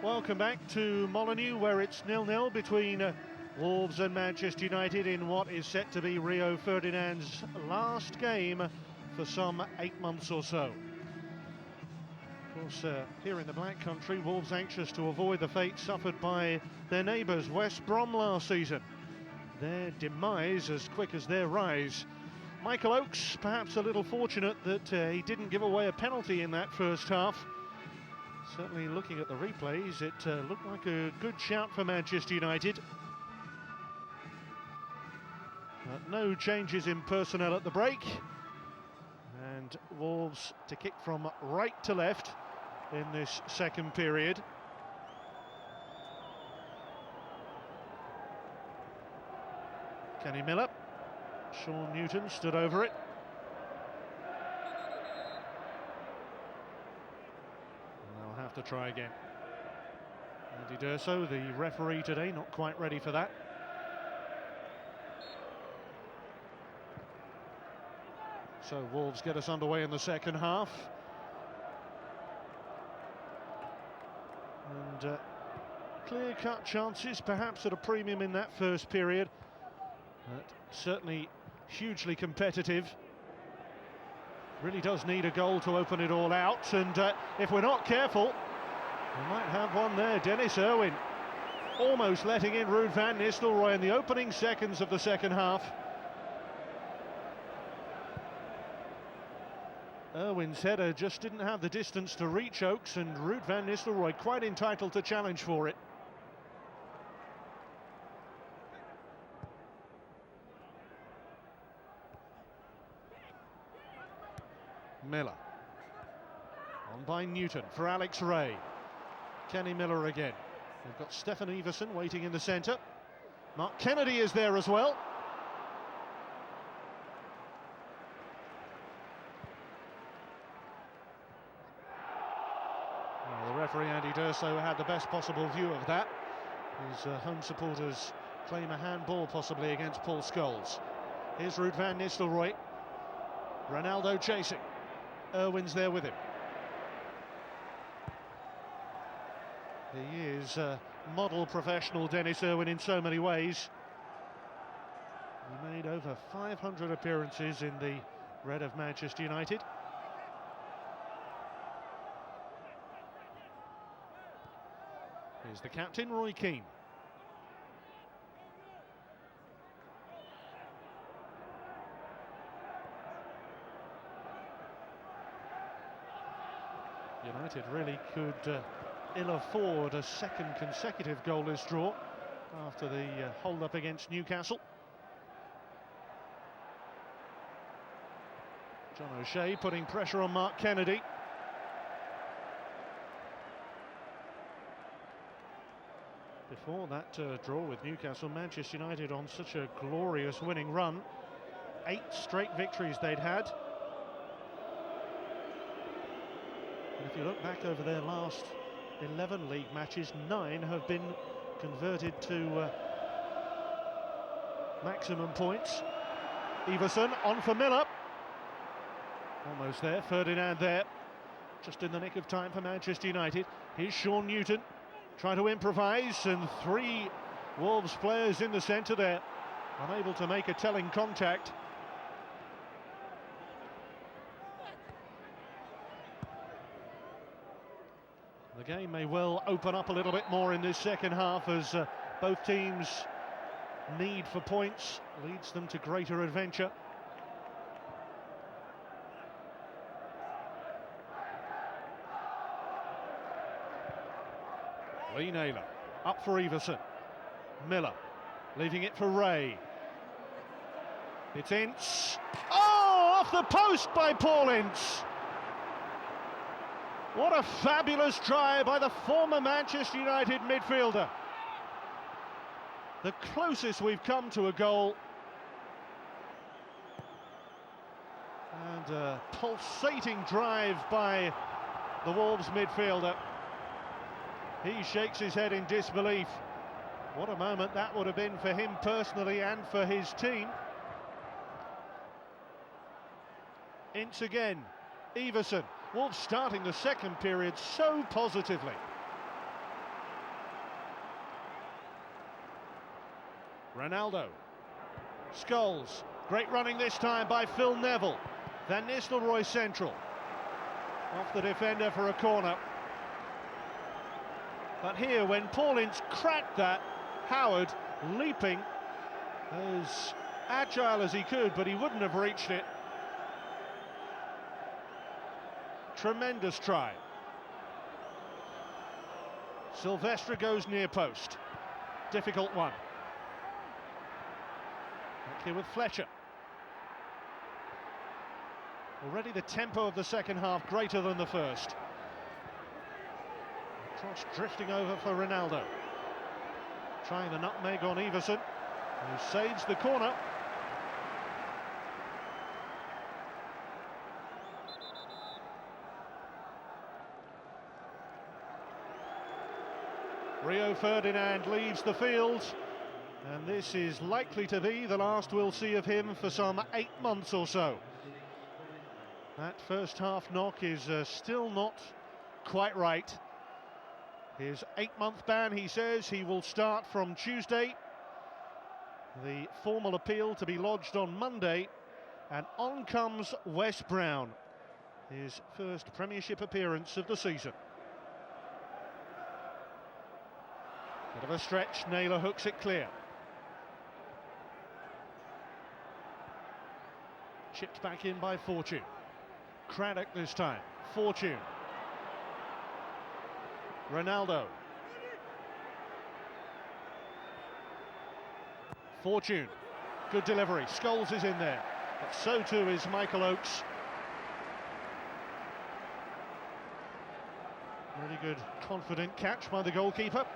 Welcome back to Molineux, where it's 0-0 between Wolves and Manchester United in what is set to be Rio Ferdinand's last game for some 8 months or so. Of course, here in the Black Country, Wolves anxious to avoid the fate suffered by their neighbours West Brom last season. Their demise as quick as their rise. Michael Oakes perhaps a little fortunate that he didn't give away a penalty in that first half. Certainly looking at the replays, it looked like a good shout for Manchester United. No changes in personnel at the break. And Wolves to kick from right to left in this second period. Kenny Miller. Sean Newton stood over it. To try again. Andy D'Urso, the referee today, not quite ready for that. So Wolves get us underway in the second half. And clear-cut chances, perhaps at a premium in that first period. But certainly hugely competitive. Really does need a goal to open it all out, and if we're not careful, we might have one there. Dennis Irwin almost letting in Ruud van Nistelrooy in the opening seconds of the second half. Irwin's header just didn't have the distance to reach Oakes, and Ruud van Nistelrooy quite entitled to challenge for it. Miller. On by Newton for Alex Ray. Kenny Miller again. We've got Stefan Everson waiting in the centre. Mark Kennedy is there as well. Well, the referee Andy D'Urso had the best possible view of that. His home supporters claim a handball possibly against Paul Scholes. Here's Ruud van Nistelrooy. Ronaldo chasing. Irwin's there with him. He is a model professional, Dennis Irwin, in so many ways. He made over 500 appearances in the red of Manchester United. Here's the captain, Roy Keane. United really could ill afford a second consecutive goalless draw after the hold-up against Newcastle. John O'Shea putting pressure on Mark Kennedy. Before that draw with Newcastle, Manchester United on such a glorious winning run. 8 straight victories they'd had. And if you look back over their last 11 league matches, 9 have been converted to maximum points. Everson on for Miller. Almost there, Ferdinand there. Just in the nick of time for Manchester United. Here's Sean Newton trying to improvise, and 3 Wolves players in the centre there, unable to make a telling contact. The game may well open up a little bit more in this second half as both teams' need for points leads them to greater adventure. Lee Naylor up for Everson. Miller leaving it for Ray. It's Ince. Oh, off the post by Paul Ince. What a fabulous try by the former Manchester United midfielder. The closest we've come to a goal. And a pulsating drive by the Wolves midfielder. He shakes his head in disbelief. What a moment that would have been for him personally and for his team. Ince again. Everson. Wolves starting the second period so positively. Ronaldo. Scholes. Great running this time by Phil Neville. Van Nistelrooy central. Off the defender for a corner. But here, when Paul Ince cracked that, Howard leaping as agile as he could, but he wouldn't have reached it. Tremendous try. Silvestre goes near post. Difficult one. Back here with Fletcher. Already the tempo of the second half greater than the first. Cross drifting over for Ronaldo. Trying the nutmeg on Everson, who saves the corner. Rio Ferdinand leaves the field, and this is likely to be the last we'll see of him for some 8 months or so. That first half knock is still not quite right. His 8-month ban, he says, he will start from Tuesday. The formal appeal to be lodged on Monday, and on comes Wes Brown, his first Premiership appearance of the season. Bit of a stretch, Naylor hooks it clear. Chipped back in by Fortune. Craddock this time, Fortune. Ronaldo. Fortune, good delivery, Scholes is in there, but so too is Michael Oates. Really good, confident catch by the goalkeeper.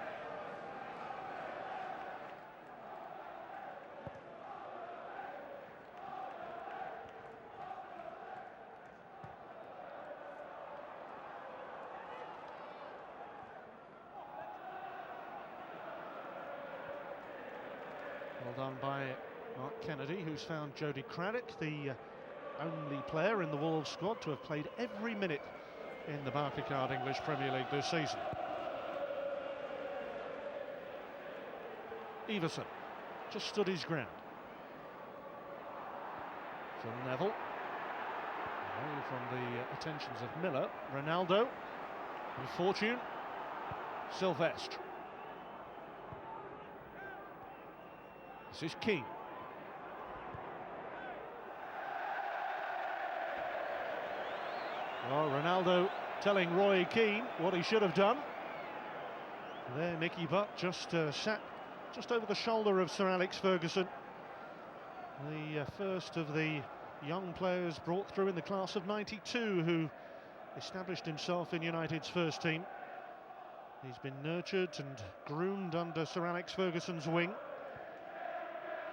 Well done by Mark Kennedy, who's found Jody Craddock, the only player in the Wolves squad to have played every minute in the Barclaycard English Premier League this season. Everson just stood his ground. Phil Neville, away from the attentions of Miller. Ronaldo, and Fortune, Sylvestre. This is Keane. Well, Ronaldo telling Roy Keane what he should have done. There, Nicky Butt just sat just over the shoulder of Sir Alex Ferguson, the first of the young players brought through in the class of '92 who established himself in United's first team. He's been nurtured and groomed under Sir Alex Ferguson's wing,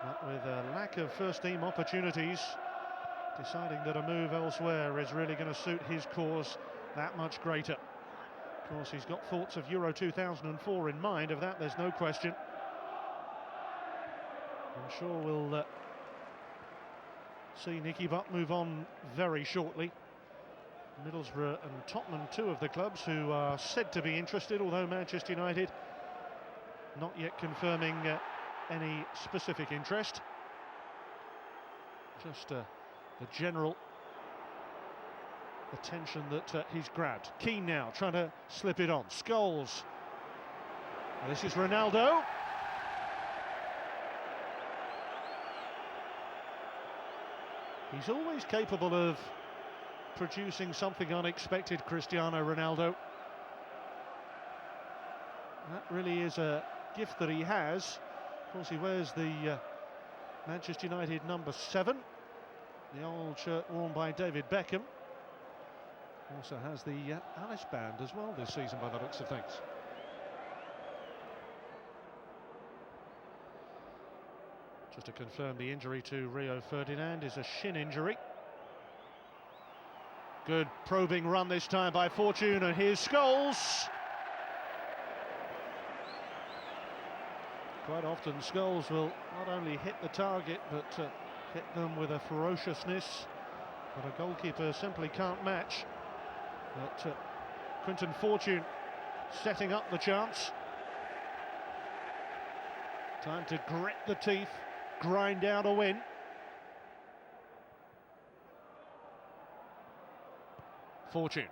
but with a lack of first-team opportunities, deciding that a move elsewhere is really going to suit his cause that much greater. Of course, he's got thoughts of Euro 2004 in mind, of that there's no question. I'm sure we'll see Nicky Butt move on very shortly. Middlesbrough and Tottenham, two of the clubs who are said to be interested, although Manchester United not yet confirming any specific interest. Just the general attention that he's grabbed. Keane now trying to slip it on. Scholes. This is Ronaldo. He's always capable of producing something unexpected, Cristiano Ronaldo. That really is a gift that he has. Of course, he wears the Manchester United number 7, the old shirt worn by David Beckham. Also has the Alice band as well this season, by the looks of things. Just to confirm, the injury to Rio Ferdinand is a shin injury. Good probing run this time by Fortune, and here's Scholes. Quite often Scholes will not only hit the target, but hit them with a ferociousness that a goalkeeper simply can't match. But Quinton Fortune setting up the chance. Time to grit the teeth, grind out a win. Fortune.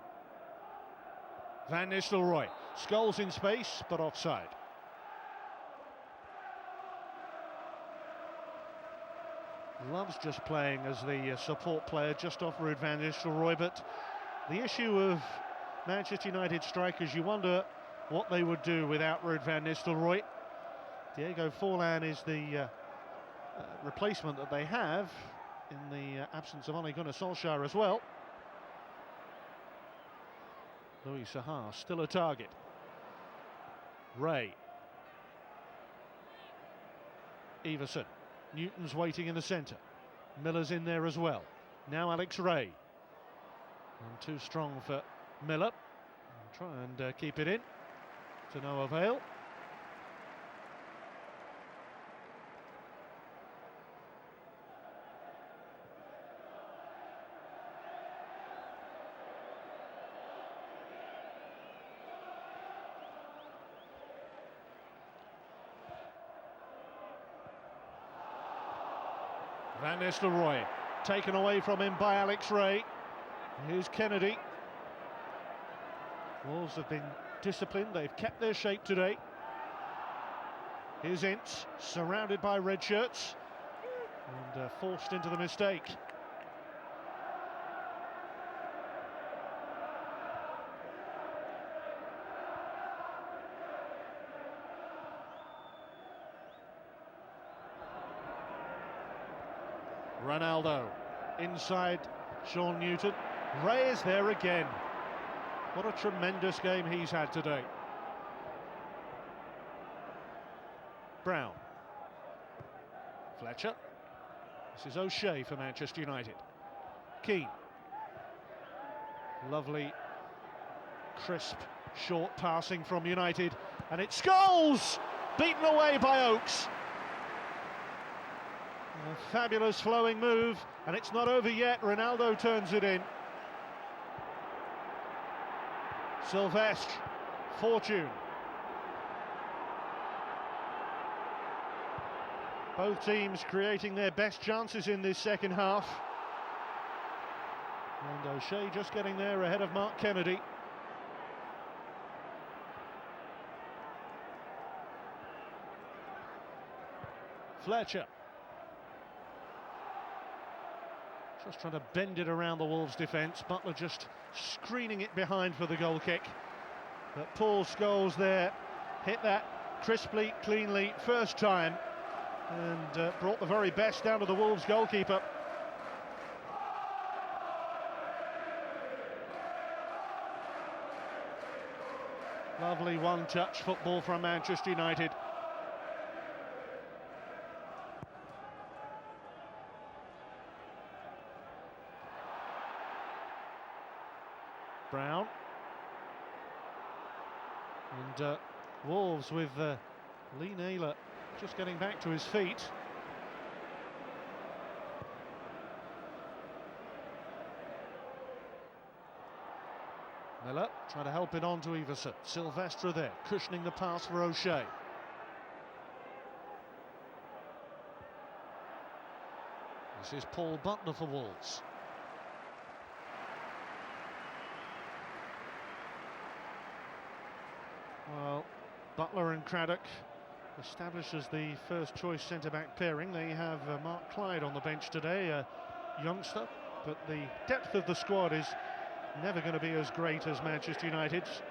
Van Nistelrooy. Scholes in space, but offside. Loves just playing as the support player just off Ruud van Nistelrooy, but the issue of Manchester United strikers, you wonder what they would do without Ruud van Nistelrooy. Diego Forlan is the replacement that they have in the absence of Ole Gunnar Solskjaer as well. Louis Saha still a target. Ray. Everson. Newton's waiting in the centre. Miller's in there as well. Now Alex Ray. And too strong for Miller. Try and keep it in. To no avail. Van Nistelrooy, taken away from him by Alex Ray. Here's Kennedy. Wolves have been disciplined, they've kept their shape today. Here's Ince, surrounded by red shirts, and forced into the mistake. Ronaldo, inside Sean Newton. Ray is there again. What a tremendous game he's had today. Brown. Fletcher. This is O'Shea for Manchester United. Keane. Lovely, crisp, short passing from United. And it's Scholes! Beaten away by Oakes. A fabulous flowing move, and it's not over yet. Ronaldo turns it in. Sylvestre, Fortune. Both teams creating their best chances in this second half. And O'Shea just getting there ahead of Mark Kennedy. Fletcher. Just trying to bend it around the Wolves' defence. Butler just screening it behind for the goal kick. But Paul Scholes there hit that crisply, cleanly, first time, and brought the very best down to the Wolves goalkeeper. Lovely one-touch football from Manchester United. Brown. And Wolves with Lee Naylor just getting back to his feet. Miller trying to help it on to Everson. Sylvestre there, cushioning the pass for O'Shea. This is Paul Butler for Wolves. Well, Butler and Craddock established as the first choice centre-back pairing. They have Mark Clyde on the bench today, a youngster, but the depth of the squad is never going to be as great as Manchester United's.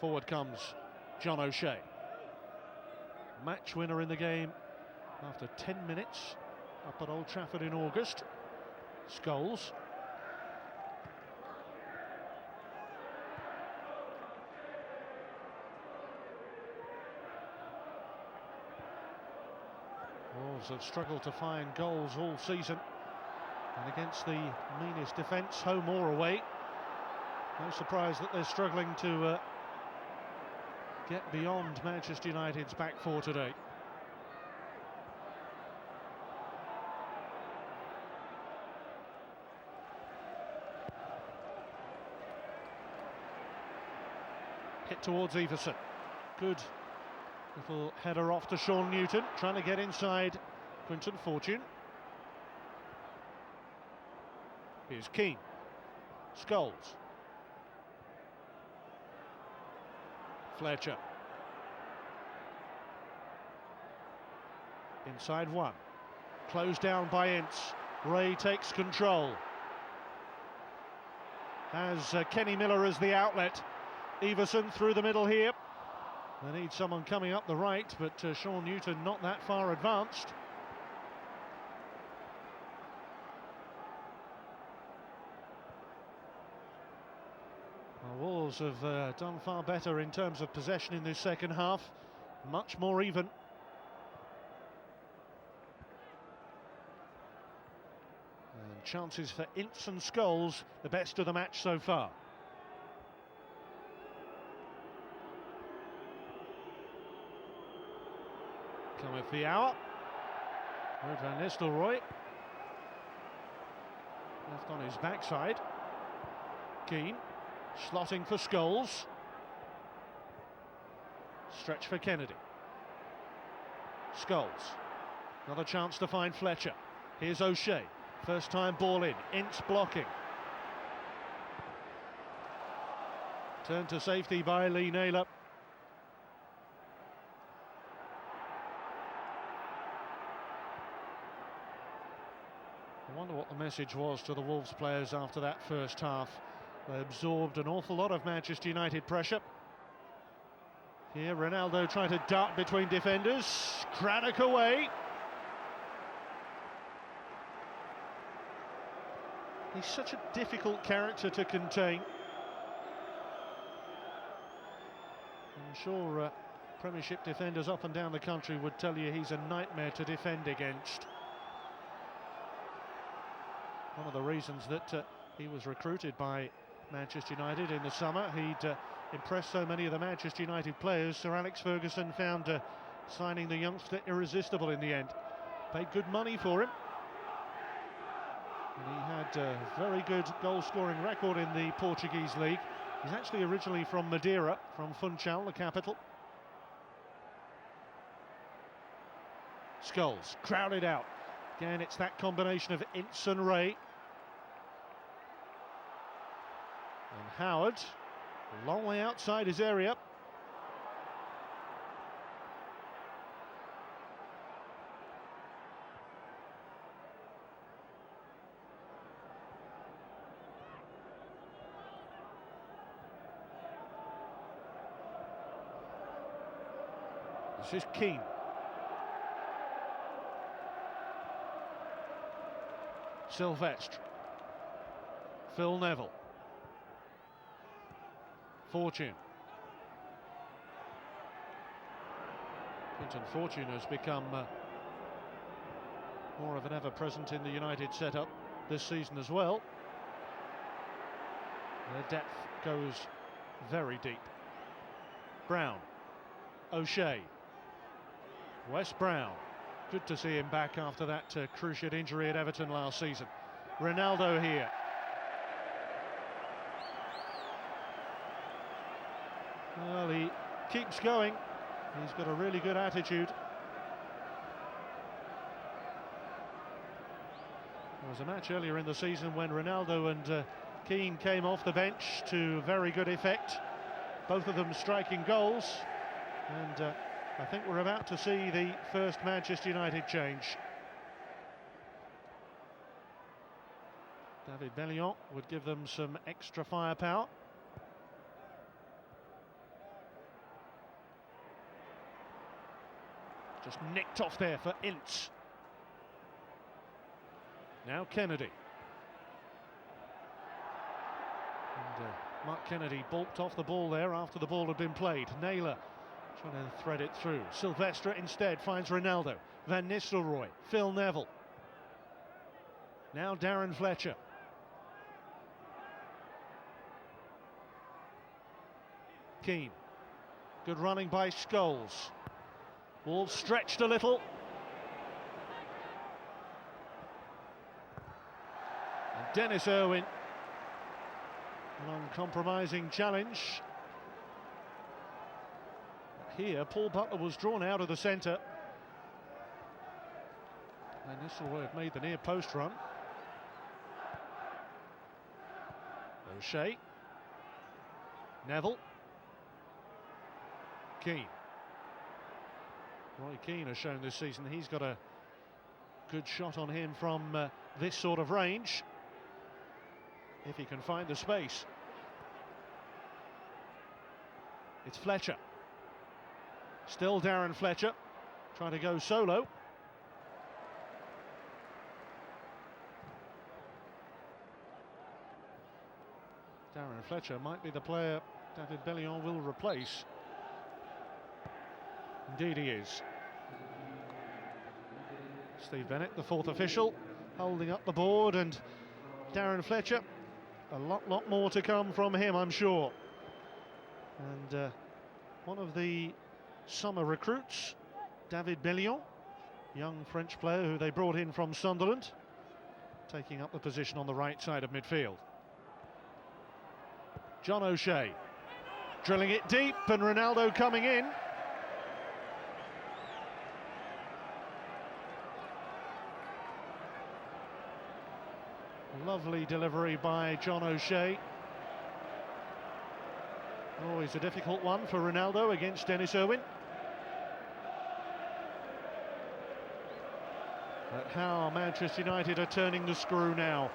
Forward comes John O'Shea. Match winner in the game after 10 minutes up at Old Trafford in August. Scholes. Wolves have struggled to find goals all season, and against the meanest defence, home or away. No surprise that they're struggling to get beyond Manchester United's back four today. Hit towards Everson. Good little header off to Sean Newton, trying to get inside Quinton Fortune. Here's Keane. Scholes. Fletcher. Inside one. Closed down by Ince. Ray takes control. Has Kenny Miller as the outlet. Everson through the middle here. They need someone coming up the right, but Sean Newton not that far advanced. Well, Wolves have done far better in terms of possession in this second half. Much more even. And chances for Ince and Scholes, the best of the match so far. Cometh the hour. Van Nistelrooy. Left on his backside. Keane, slotting for Scholes. Stretch for Kennedy. Scholes, another chance to find Fletcher. Here's O'Shea, first time ball in, Ince blocking. Turned to safety by Lee Naylor. I wonder what the message was to the Wolves players after that first half. They absorbed an awful lot of Manchester United pressure. Here Ronaldo trying to dart between defenders. Craddock away. He's such a difficult character to contain. I'm sure Premiership defenders up and down the country would tell you he's a nightmare to defend against. One of the reasons that he was recruited by Manchester United in the summer, he'd impressed so many of the Manchester United players. Sir Alex Ferguson found signing the youngster irresistible in the end. Paid good money for him. And he had a very good goal-scoring record in the Portuguese league. He's actually originally from Madeira, from Funchal, the capital. Scholes, crowded out. Again, it's that combination of Ince and Ray. And Howard, a long way outside his area. This is Keane. Sylvestre. Phil Neville. Fortune. Quinton Fortune has become more of an ever-present in the United setup this season as well. Their depth goes very deep. Brown. O'Shea. Wes Brown. Good to see him back after that cruciate injury at Everton last season. Ronaldo here. Well, he keeps going. He's got a really good attitude. There was a match earlier in the season when Ronaldo and Keane came off the bench to very good effect. Both of them striking goals. And I think we're about to see the first Manchester United change. David Bellion would give them some extra firepower. Just nicked off there for Ince. Now Kennedy. And Mark Kennedy balked off the ball there after the ball had been played. Naylor trying to thread it through. Sylvestre instead finds Ronaldo. Van Nistelrooy, Phil Neville. Now Darren Fletcher. Keane. Good running by Scholes. Ball stretched a little. And Dennis Irwin. An uncompromising challenge. Here, Paul Butler was drawn out of the centre. And Nistelrooy have made the near post run. O'Shea. Neville. Keane. Roy Keane has shown this season he's got a good shot on him from this sort of range, if he can find the space. It's Fletcher. Still Darren Fletcher, trying to go solo. Darren Fletcher might be the player David Bellion will replace. Indeed he is. Steve Bennett, the fourth official, holding up the board, and Darren Fletcher, a lot more to come from him, I'm sure. And one of the summer recruits, David Bellion, young French player who they brought in from Sunderland, taking up the position on the right side of midfield. John O'Shea drilling it deep, and Ronaldo coming in. Lovely delivery by John O'Shea. Always a difficult one for Ronaldo against Dennis Irwin. But how Manchester United are turning the screw now.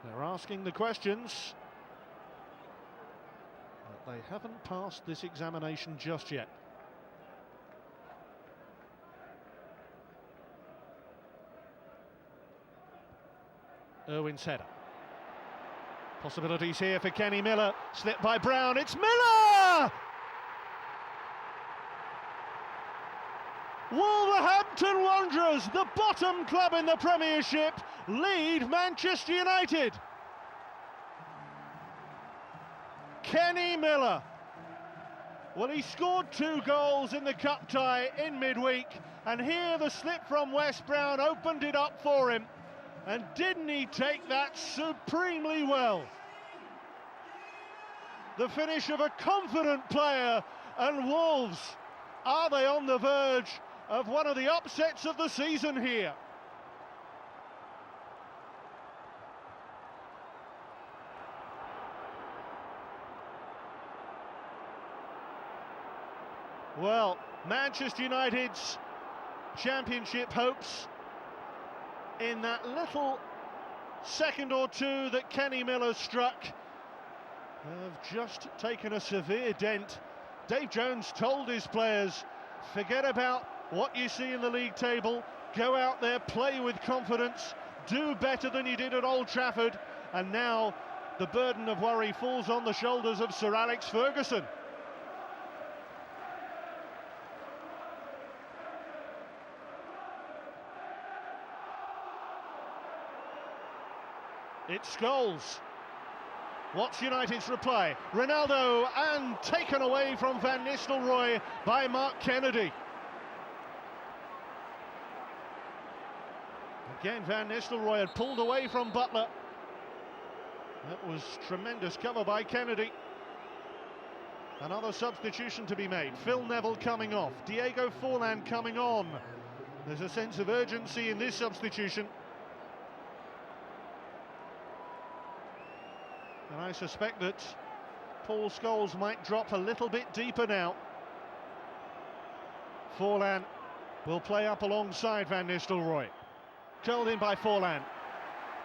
They're asking the questions, but they haven't passed this examination just yet. Irwin's header. Possibilities here for Kenny Miller. Slipped by Brown. It's Miller! Wolverhampton Wanderers, the bottom club in the Premiership, lead Manchester United. Kenny Miller. Well, he scored 2 goals in the cup tie in midweek, and here the slip from Wes Brown opened it up for him. And didn't he take that supremely well? The finish of a confident player, and Wolves, are they on the verge of one of the upsets of the season here? Well, Manchester United's championship hopes, in that little second or two that Kenny Miller struck, have just taken a severe dent. Dave Jones told his players, forget about what you see in the league table, go out there, play with confidence, do better than you did at Old Trafford, and now the burden of worry falls on the shoulders of Sir Alex Ferguson. It's Scholes. What's United's reply? Ronaldo, and taken away from Van Nistelrooy by Mark Kennedy. Again, Van Nistelrooy had pulled away from Butler. That was tremendous cover by Kennedy. Another substitution to be made. Phil Neville coming off. Diego Forlan coming on. There's a sense of urgency in this substitution. And I suspect that Paul Scholes might drop a little bit deeper now. Forlan will play up alongside Van Nistelrooy. Curled in by Forlan.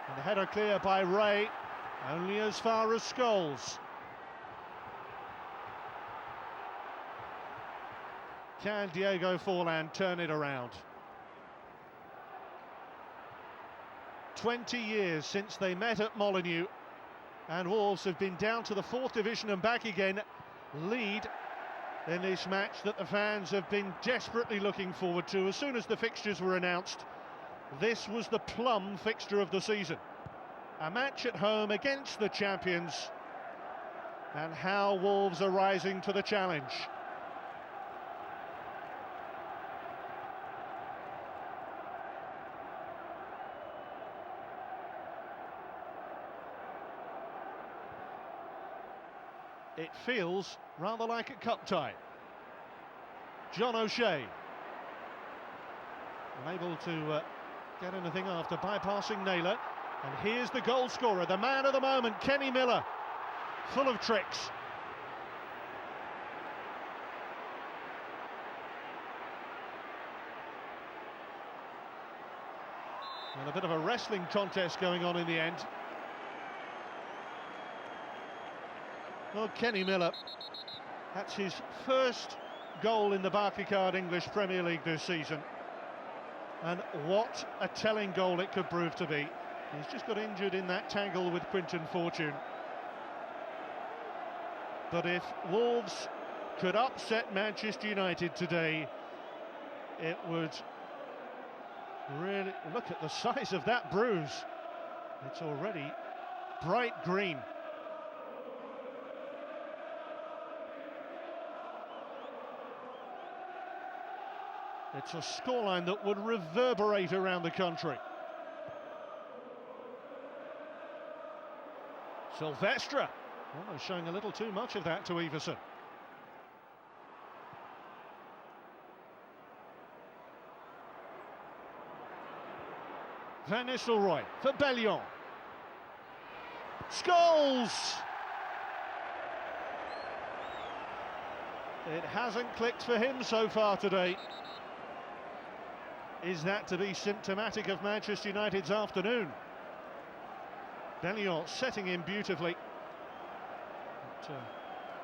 And the header clear by Ray, only as far as Scholes. Can Diego Forlan turn it around? 20 years since they met at Molineux, and Wolves have been down to the 4th division and back again, lead in this match that the fans have been desperately looking forward to. As soon as the fixtures were announced, this was the plum fixture of the season. A match at home against the champions, and how Wolves are rising to the challenge. It feels rather like a cup tie. John O'Shea, unable to get anything after bypassing Naylor. And here's the goal scorer, the man of the moment, Kenny Miller, full of tricks. And a bit of a wrestling contest going on in the end. Well, Kenny Miller, that's his first goal in the Barclaycard English Premier League this season. And what a telling goal it could prove to be. He's just got injured in that tangle with Quinton Fortune. But if Wolves could upset Manchester United today, it would really... Look at the size of that bruise. It's already bright green. It's a scoreline that would reverberate around the country. Silvestre, almost showing a little too much of that to Everson. Van Nistelrooy for Bellion. Scholes! It hasn't clicked for him so far today. Is that to be symptomatic of Manchester United's afternoon? Bellion setting in beautifully. But,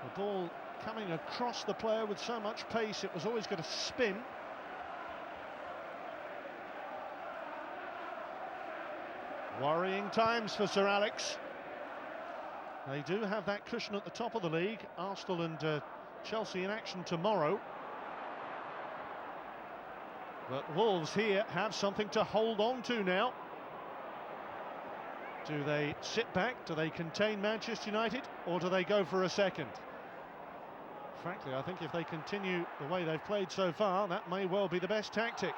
the ball coming across the player with so much pace, it was always going to spin. Worrying times for Sir Alex. They do have that cushion at the top of the league. Arsenal and Chelsea in action tomorrow. But Wolves here have something to hold on to now. Do they sit back? Do they contain Manchester United? Or do they go for a second? Frankly, I think if they continue the way they've played so far, that may well be the best tactic.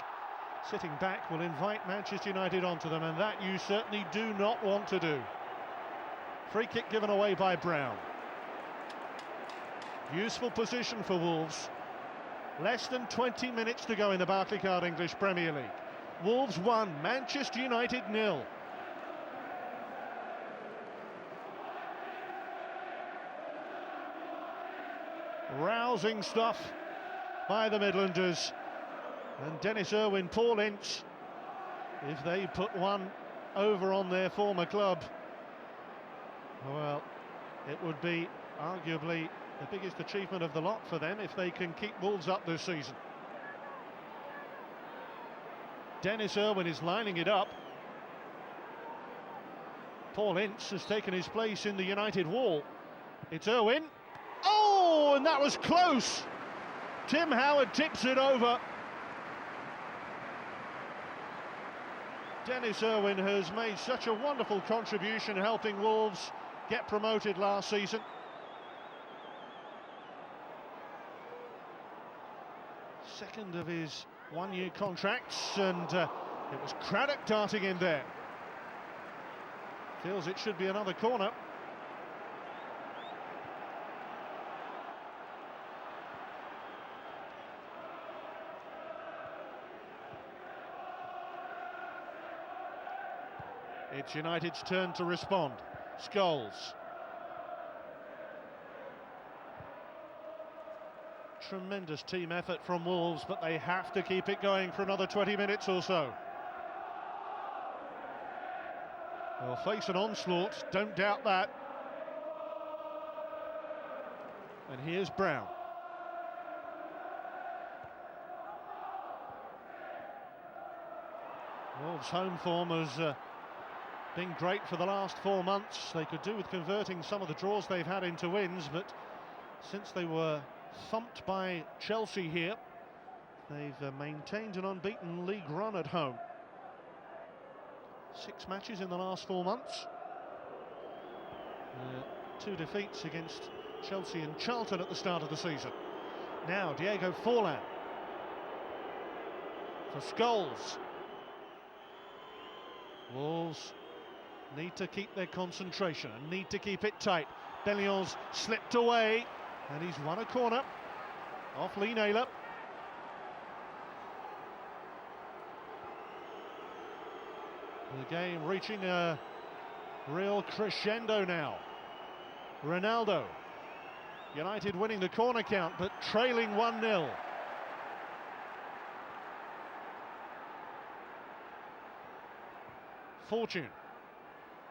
Sitting back will invite Manchester United onto them, and that you certainly do not want to do. Free kick given away by Brown. Useful position for Wolves. Less than 20 minutes to go in the Barclaycard English Premier League. Wolves 1, Manchester United 0. Rousing stuff by the Midlanders. And Dennis Irwin, Paul Ince, if they put one over on their former club, well, it would be arguably the biggest achievement of the lot for them if they can keep Wolves up this season. Dennis Irwin is lining it up. Paul Ince has taken his place in the United wall. It's Irwin. Oh, and that was close. Tim Howard tips it over. Dennis Irwin has made such a wonderful contribution helping Wolves get promoted last season. Second of his one-year contracts, and it was Craddock darting in there. Feels it should be another corner. It's United's turn to respond. Scholes. Tremendous team effort from Wolves, but they have to keep it going for another 20 minutes or so. They'll face an onslaught, don't doubt that. And here's Brown. Wolves' home form has been great for the last 4 months. They could do with converting some of the draws they've had into wins, but since they were thumped by Chelsea here, they've maintained an unbeaten league run at home. 6 matches in the last 4 months. 2 defeats against Chelsea and Charlton at the start of the season. Now Diego Forlan for Scholes. Wolves need to keep their concentration and need to keep it tight. Bellion's slipped away and he's won a corner off Lee Naylor. The game reaching a real crescendo now. Ronaldo. United winning the corner count but trailing 1-0. Fortune.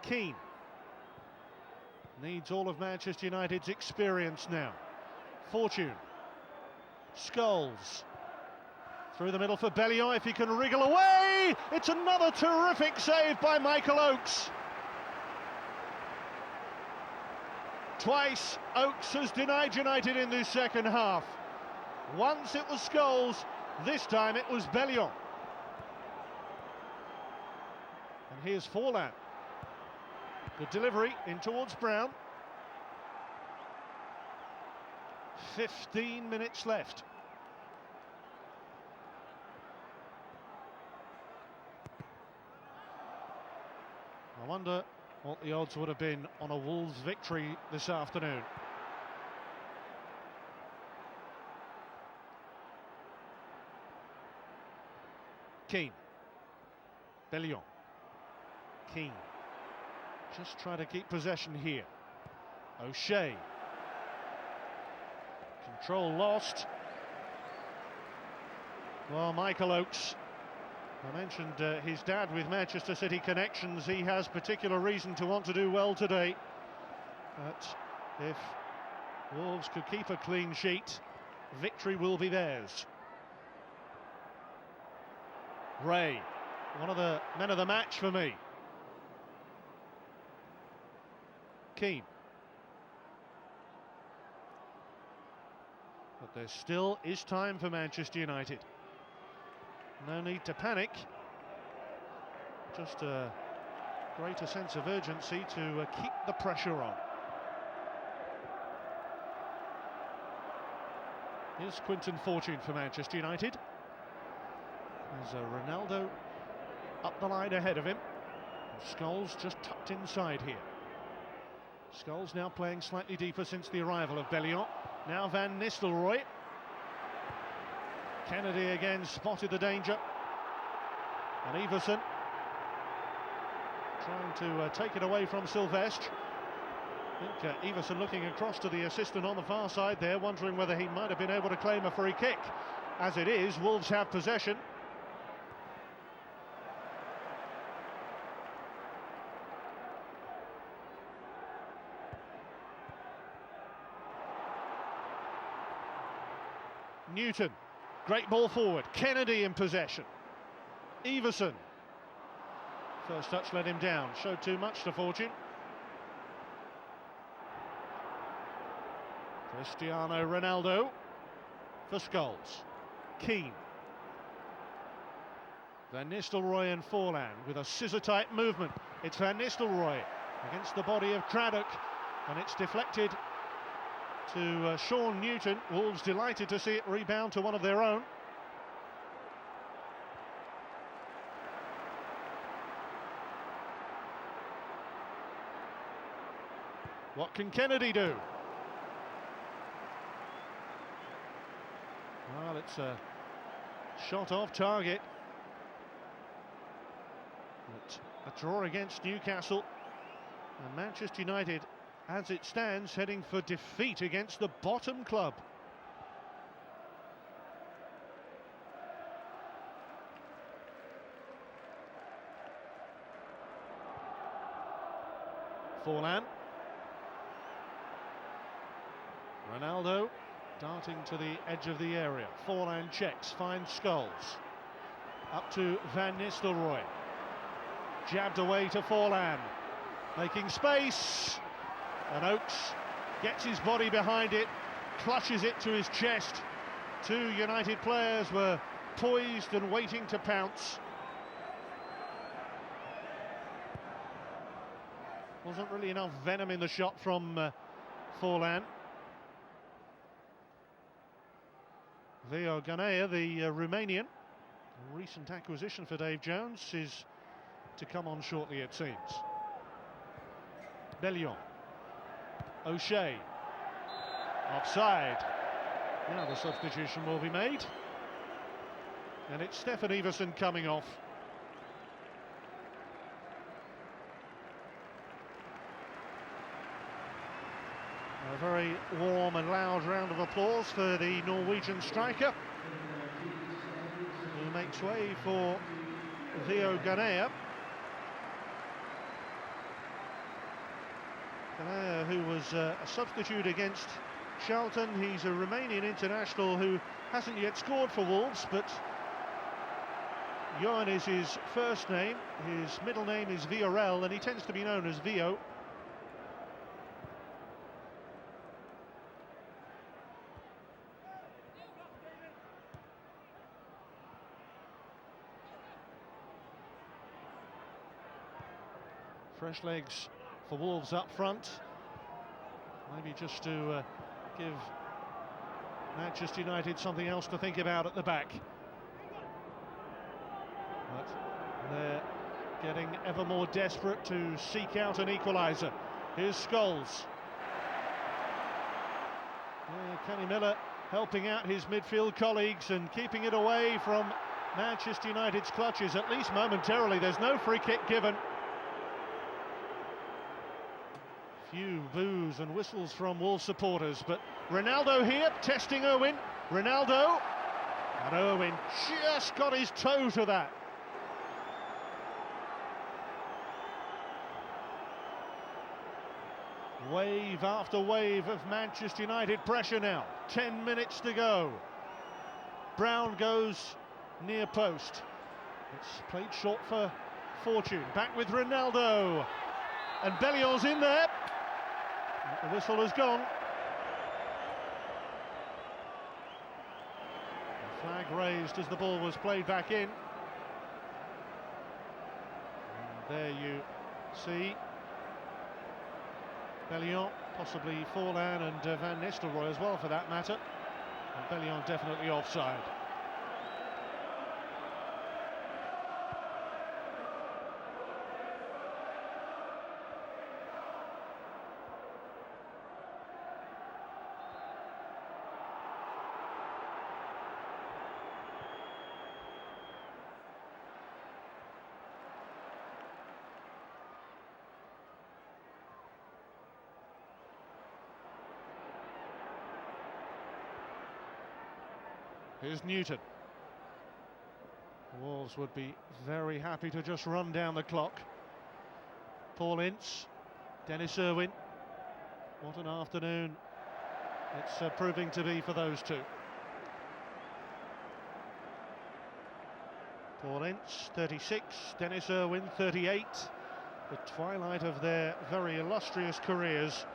Keane needs all of Manchester United's experience now. Fortune. Scholes through the middle for Bellion. If he can wriggle away, it's another terrific save by Michael Oakes. Twice Oakes has denied United in this second half. Once it was Scholes, this time it was Bellion. And here's Forlan. Good delivery in towards Brown. 15 minutes left. wonder what the odds would have been on a Wolves victory this afternoon. Keane. Bellion. Keane. Just try to keep possession here. O'Shea. Control lost. Well, Michael Oates, I mentioned his dad with Manchester City connections. He has particular reason to want to do well today. But if Wolves could keep a clean sheet, victory will be theirs. Ray, one of the men of the match for me. Keane. But there still is time for Manchester United. No need to panic. Just a greater sense of urgency to keep the pressure on. Here's Quinton Fortune for Manchester United. There's Ronaldo up the line ahead of him. Scholes just tucked inside here. Scholes now playing slightly deeper since the arrival of Bellion. Now Van Nistelrooy. Kennedy again spotted the danger. And Everson trying to take it away from Sylvestre. I think Everson looking across to the assistant on the far side there, wondering whether he might have been able to claim a free kick. As it is, Wolves have possession. Newton, great ball forward. Kennedy in possession. Everson. First touch let him down, showed too much to Fortune. Cristiano Ronaldo for Scholes. Keane. Van Nistelrooy and Forlan with a scissor-type movement. It's Van Nistelrooy against the body of Craddock, and it's deflected to Sean Newton. Wolves delighted to see it rebound to one of their own. What can Kennedy do? Well, it's a shot off target. But a draw against Newcastle, and Manchester United, as it stands, heading for defeat against the bottom club. Forlan. Ronaldo darting to the edge of the area. Forlan checks, finds Scholes. Up to Van Nistelrooy. Jabbed away to Forlan. Making space. And Oates gets his body behind it, clutches it to his chest. Two United players were poised and waiting to pounce. Wasn't really enough venom in the shot from Forlan. Rio Ferdinand, the Romanian, a recent acquisition for Dave Jones, is to come on shortly, it seems. Bellion. O'Shea. Offside. Now the substitution will be made. And it's Stefan Everson coming off. A very warm and loud round of applause for the Norwegian striker, who makes way for Rio Ferdinand. Who was a substitute against Charlton. He's a Romanian international who hasn't yet scored for Wolves, but Johan is his first name. His middle name is Villarreal, and he tends to be known as Vio. Fresh legs for Wolves up front. Maybe just to give Manchester United something else to think about at the back. But they're getting ever more desperate to seek out an equaliser. Here's Scholes. Kenny Miller helping out his midfield colleagues and keeping it away from Manchester United's clutches, at least momentarily. There's no free kick given. Few boos and whistles from Wolves supporters, but Ronaldo here, testing Owen. Ronaldo, and Owen just got his toe to that. Wave after wave of Manchester United pressure now. 10 minutes to go. Brown goes near post. It's played short for Fortune. Back with Ronaldo. And Bellion's in there. The whistle has gone. The flag raised as the ball was played back in. And there you see Bellion, possibly Forlan and Van Nistelrooy as well for that matter. And Bellion definitely offside. Here's Newton. Wolves would be very happy to just run down the clock. Paul Ince, Dennis Irwin. What an afternoon it's proving to be for those two. Paul Ince, 36, Dennis Irwin, 38. The twilight of their very illustrious careers.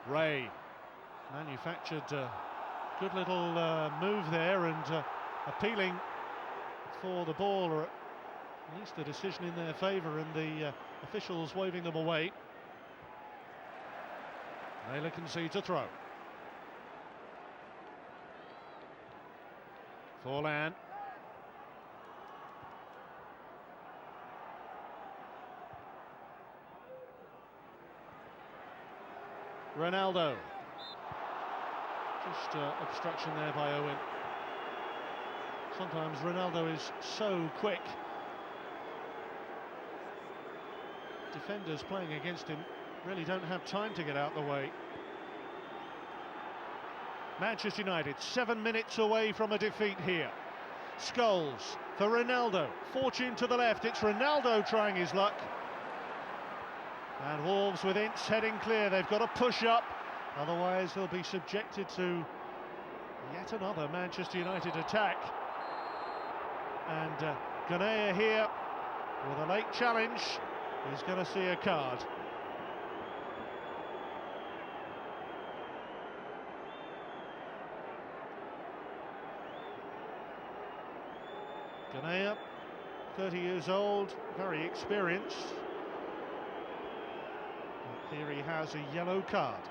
Ray manufactured a good little move there and appealing for the ball, or at least a decision in their favour, and the officials waving them away. Naylor concedes a throw. Forlan. Ronaldo. Just obstruction there by Owen. Sometimes Ronaldo is so quick. Defenders playing against him really don't have time to get out the way. Manchester United 7 minutes away from a defeat here. Scholes for Ronaldo. Fortune to the left. It's Ronaldo trying his luck. And Wolves with Ince heading clear. They've got to push up, otherwise they'll be subjected to yet another Manchester United attack. And Ganea here with a late challenge is going to see a card. Ganea, 30 years old, very experienced. Here he has a yellow card.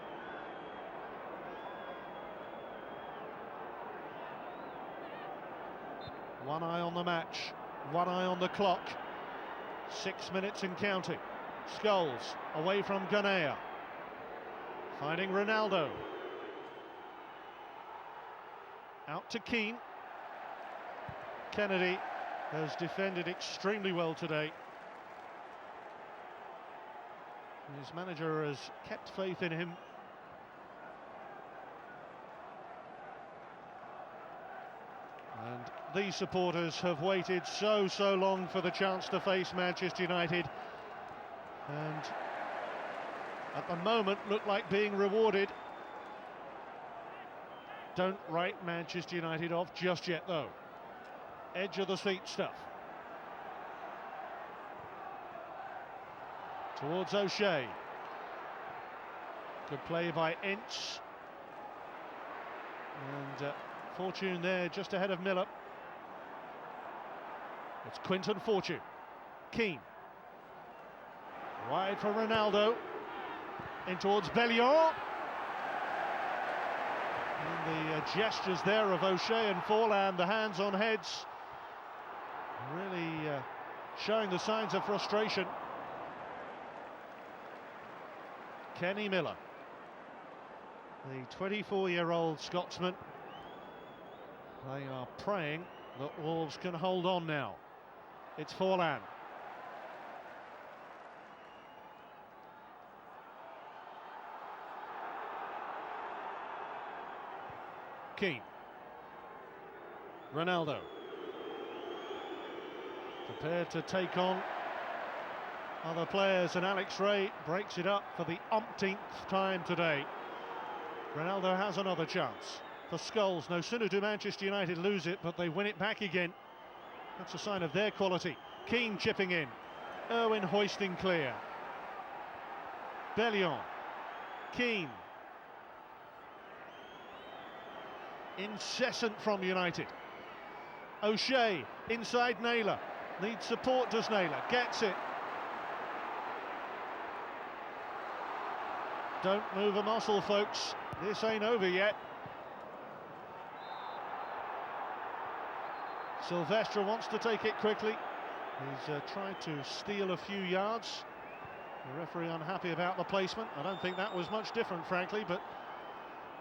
One eye on the match, one eye on the clock. 6 minutes and counting. Scholes away from Ganea. Finding Ronaldo. Out to Keane. Kennedy has defended extremely well today. His manager has kept faith in him. And these supporters have waited so long for the chance to face Manchester United, and at the moment look like being rewarded. Don't write Manchester United off just yet though. Edge of the seat stuff. Towards O'Shea. Good play by Ince. And Fortune there just ahead of Miller. It's Quinton Fortune. Keane. Wide for Ronaldo. In towards Bellion. And the gestures there of O'Shea and Forlan, the hands on heads, really showing the signs of frustration. Kenny Miller, the 24-year-old Scotsman. They are praying that Wolves can hold on now. It's Forlan. Keane. Ronaldo. Prepared to take on other players, and Alex Ray breaks it up for the umpteenth time today. Ronaldo has another chance. For Scholes, no sooner do Manchester United lose it, but they win it back again. That's a sign of their quality. Keane chipping in. Irwin hoisting clear. Bellion. Keane. Incessant from United. O'Shea inside Naylor. Needs support, does Naylor? Gets it. Don't move a muscle, folks. This ain't over yet. Silvestre wants to take it quickly. He's tried to steal a few yards. The referee unhappy about the placement. I don't think that was much different, frankly, but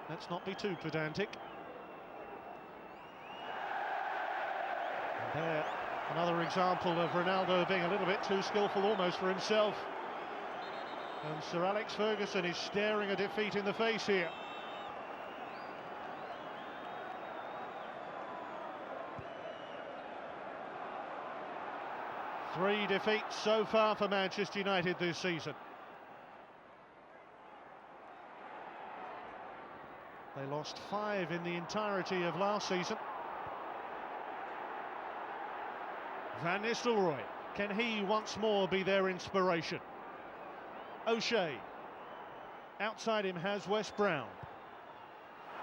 let's not be too pedantic. And there, another example of Ronaldo being a little bit too skillful almost for himself. And Sir Alex Ferguson is staring a defeat in the face here. Three defeats so far for Manchester United this season. They lost 5 in the entirety of last season. Van Nistelrooy, can he once more be their inspiration? O'Shea. Outside him has West Brown.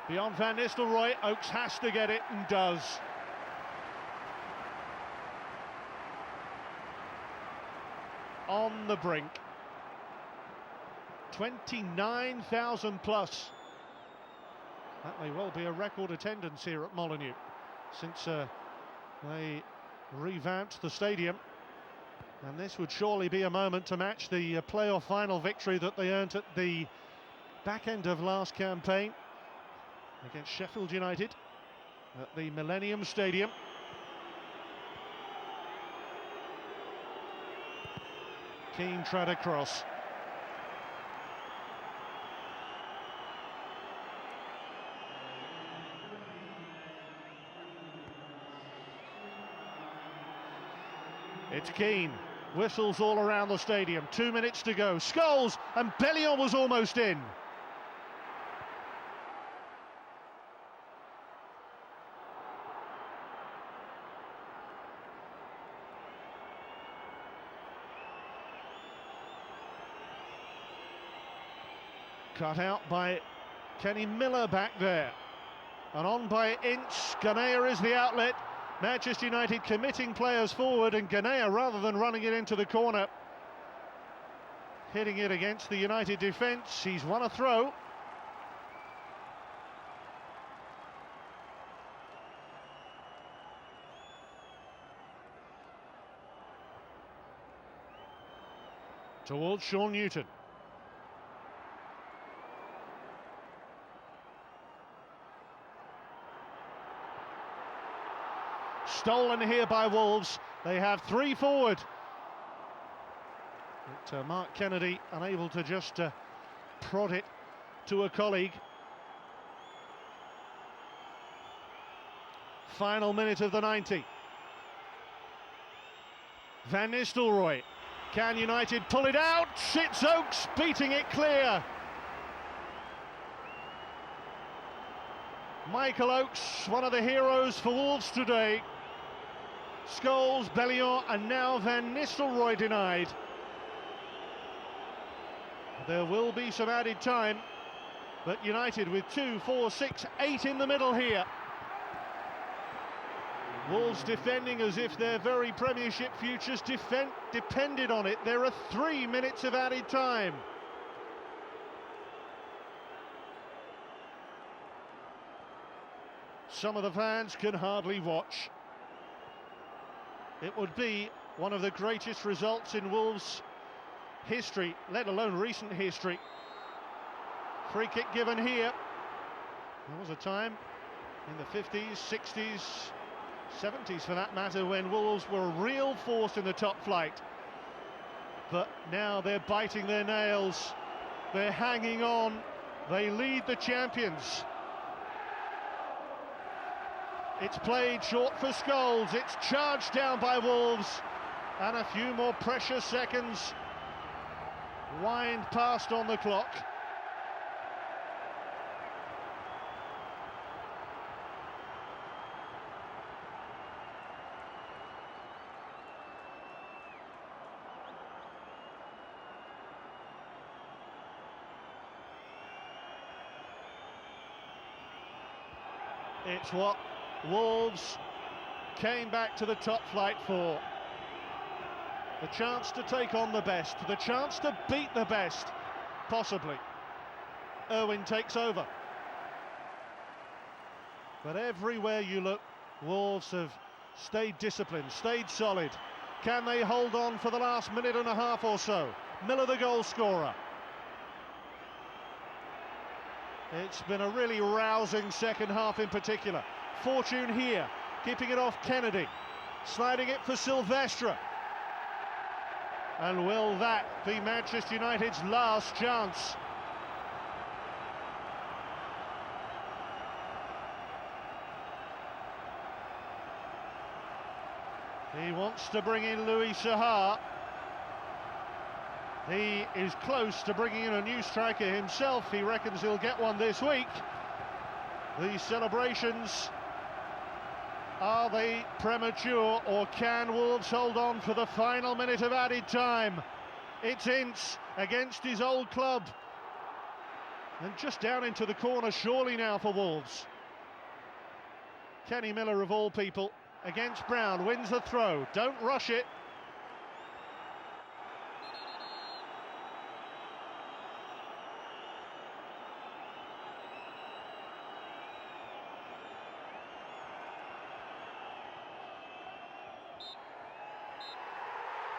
Beyond Van Nistelrooy, Oakes has to get it and does. On the brink. 29,000 plus. That may well be a record attendance here at Molineux since they revamped the stadium. And this would surely be a moment to match the playoff final victory that they earned at the back end of last campaign against Sheffield United at the Millennium Stadium. Keane tried a cross. It's Keane. Whistles all around the stadium. 2 minutes to go. Scholes, and Bellion was almost in. Cut out by Kenny Miller back there. And on by Ince. Ganea is the outlet. Manchester United committing players forward, and Ganea, rather than running it into the corner, hitting it against the United defence. He's won a throw. Towards Sean Newton. Stolen here by Wolves. They have 3 forward. But Mark Kennedy unable to just prod it to a colleague. Final minute of the 90. Van Nistelrooy. Can United pull it out? It's Oakes beating it clear. Michael Oakes, one of the heroes for Wolves today. Scholes, Bellion, and now Van Nistelrooy denied. There will be some added time, but United with 2, 4, 6, 8 in the middle here. Wolves defending as if their very Premiership futures depended on it. There are 3 minutes of added time. some of the fans can hardly watch. It would be one of the greatest results in Wolves' history, let alone recent history. Free kick given here. There was a time in the 50s, 60s, 70s for that matter, when Wolves were a real force in the top flight. But now they're biting their nails, they're hanging on, they lead the champions. It's played short for Scholes, it's charged down by Wolves, and a few more precious seconds wind past on the clock. It's what Wolves came back to the top flight for. The chance to take on the best, the chance to beat the best, possibly. Irwin takes over. But everywhere you look, Wolves have stayed disciplined, stayed solid. Can they hold on for the last minute and a half or so? Miller, the goal scorer. It's been a really rousing second half in particular. Fortune here, keeping it off Kennedy, sliding it for Silvestre. And will that be Manchester United's last chance? He wants to bring in Louis Saha. He is close to bringing in a new striker himself. He reckons he'll get one this week. These celebrations, are they premature, or can Wolves hold on for the final minute of added time? It's Ince against his old club. And just down into the corner surely now for Wolves. Kenny Miller, of all people, against Brown, wins the throw. Don't rush it.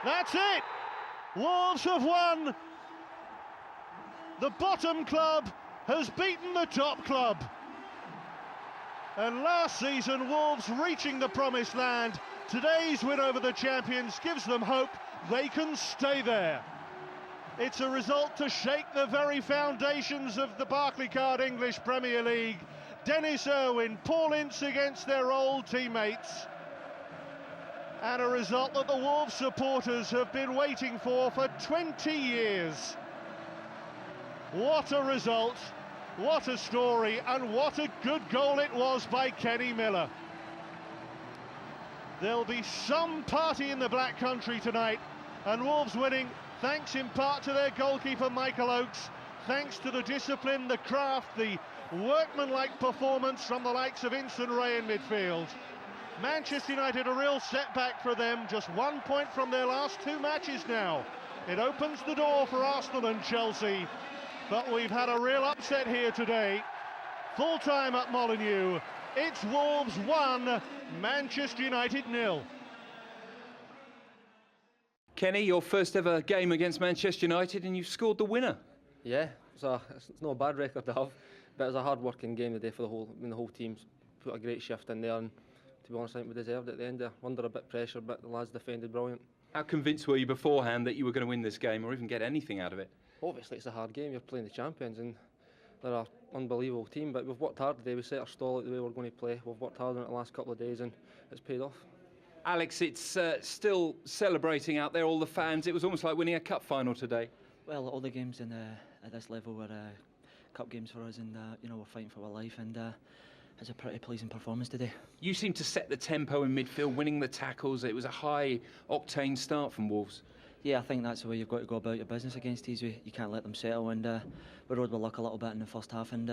That's it! Wolves have won! The bottom club has beaten the top club. And last season, Wolves reaching the promised land. Today's win over the champions gives them hope they can stay there. It's a result to shake the very foundations of the Barclaycard English Premier League. Dennis Irwin, Paul Ince against their old teammates. And a result that the Wolves supporters have been waiting for 20 years. What a result, what a story, and what a good goal it was by Kenny Miller. There'll be some party in the Black Country tonight, and Wolves winning thanks in part to their goalkeeper Michael Oakes, thanks to the discipline, the craft, the workmanlike performance from the likes of Ince and Ray in midfield. Manchester United, a real setback for them, just 1 point from their last two matches now. It opens the door for Arsenal and Chelsea, but we've had a real upset here today. Full time at Molineux, it's Wolves 1, Manchester United 0. Kenny, your first ever game against Manchester United and you've scored the winner. Yeah, it's not a bad record to have, but it was a hard-working game today for the whole team's put a great shift in there, and to be honest, I think we deserved it at the end there. Under a bit of pressure, but the lads defended brilliant. How convinced were you beforehand that you were going to win this game or even get anything out of it? Obviously, it's a hard game. You're playing the champions, and they're an unbelievable team. But we've worked hard today. We set our stall out the way we're going to play. We've worked hard on it the last couple of days, and it's paid off. Alex, it's still celebrating out there, all the fans. It was almost like winning a cup final today. Well, all the games at this level were cup games for us, and we're fighting for our life, and it's a pretty pleasing performance today. You seem to set the tempo in midfield, winning the tackles. It was a high-octane start from Wolves. Yeah, I think that's the way you've got to go about your business against these. You can't let them settle, and we rode with luck a little bit in the first half, and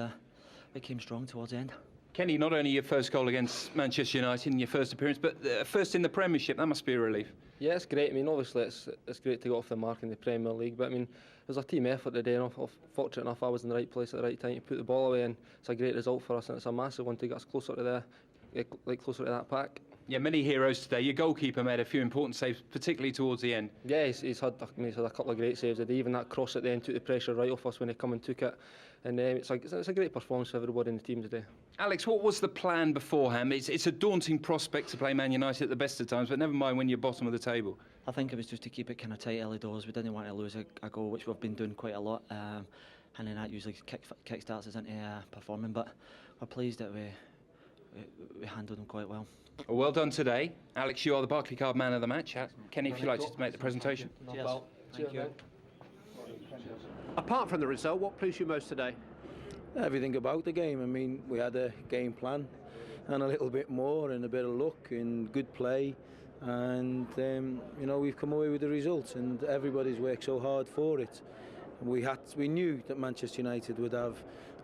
we came strong towards the end. Kenny, not only your first goal against Manchester United in your first appearance, but first in the Premiership, that must be a relief. Yeah, it's great. I mean, obviously it's great to get off the mark in the Premier League, but I mean, it was a team effort today, and fortunate enough I was in the right place at the right time to put the ball away, and it's a great result for us, and it's a massive one to get us closer to closer to that pack. Yeah, many heroes today. Your goalkeeper made a few important saves, particularly towards the end. Yeah, he's had a couple of great saves today. Even that cross at the end took the pressure right off us when he come and took it. And it's a great performance for everybody in the team today. Alex, what was the plan beforehand? It's a daunting prospect to play Man United at the best of times, but never mind when you're bottom of the table. I think it was just to keep it kind of tight early doors. We didn't want to lose a goal, which we've been doing quite a lot, and then that usually kick starts us into performing. But we're pleased that we handled them quite well. Well done today. Alex, you are the Barclaycard man of the match. Kenny, if you'd like to make the presentation. Cheers. Thank you. Apart from the result, what pleased you most today? Everything about the game. I mean, we had a game plan and a little bit more and a bit of luck and good play, and you know, we've come away with the results, and everybody's worked so hard for it. We knew that Manchester United would have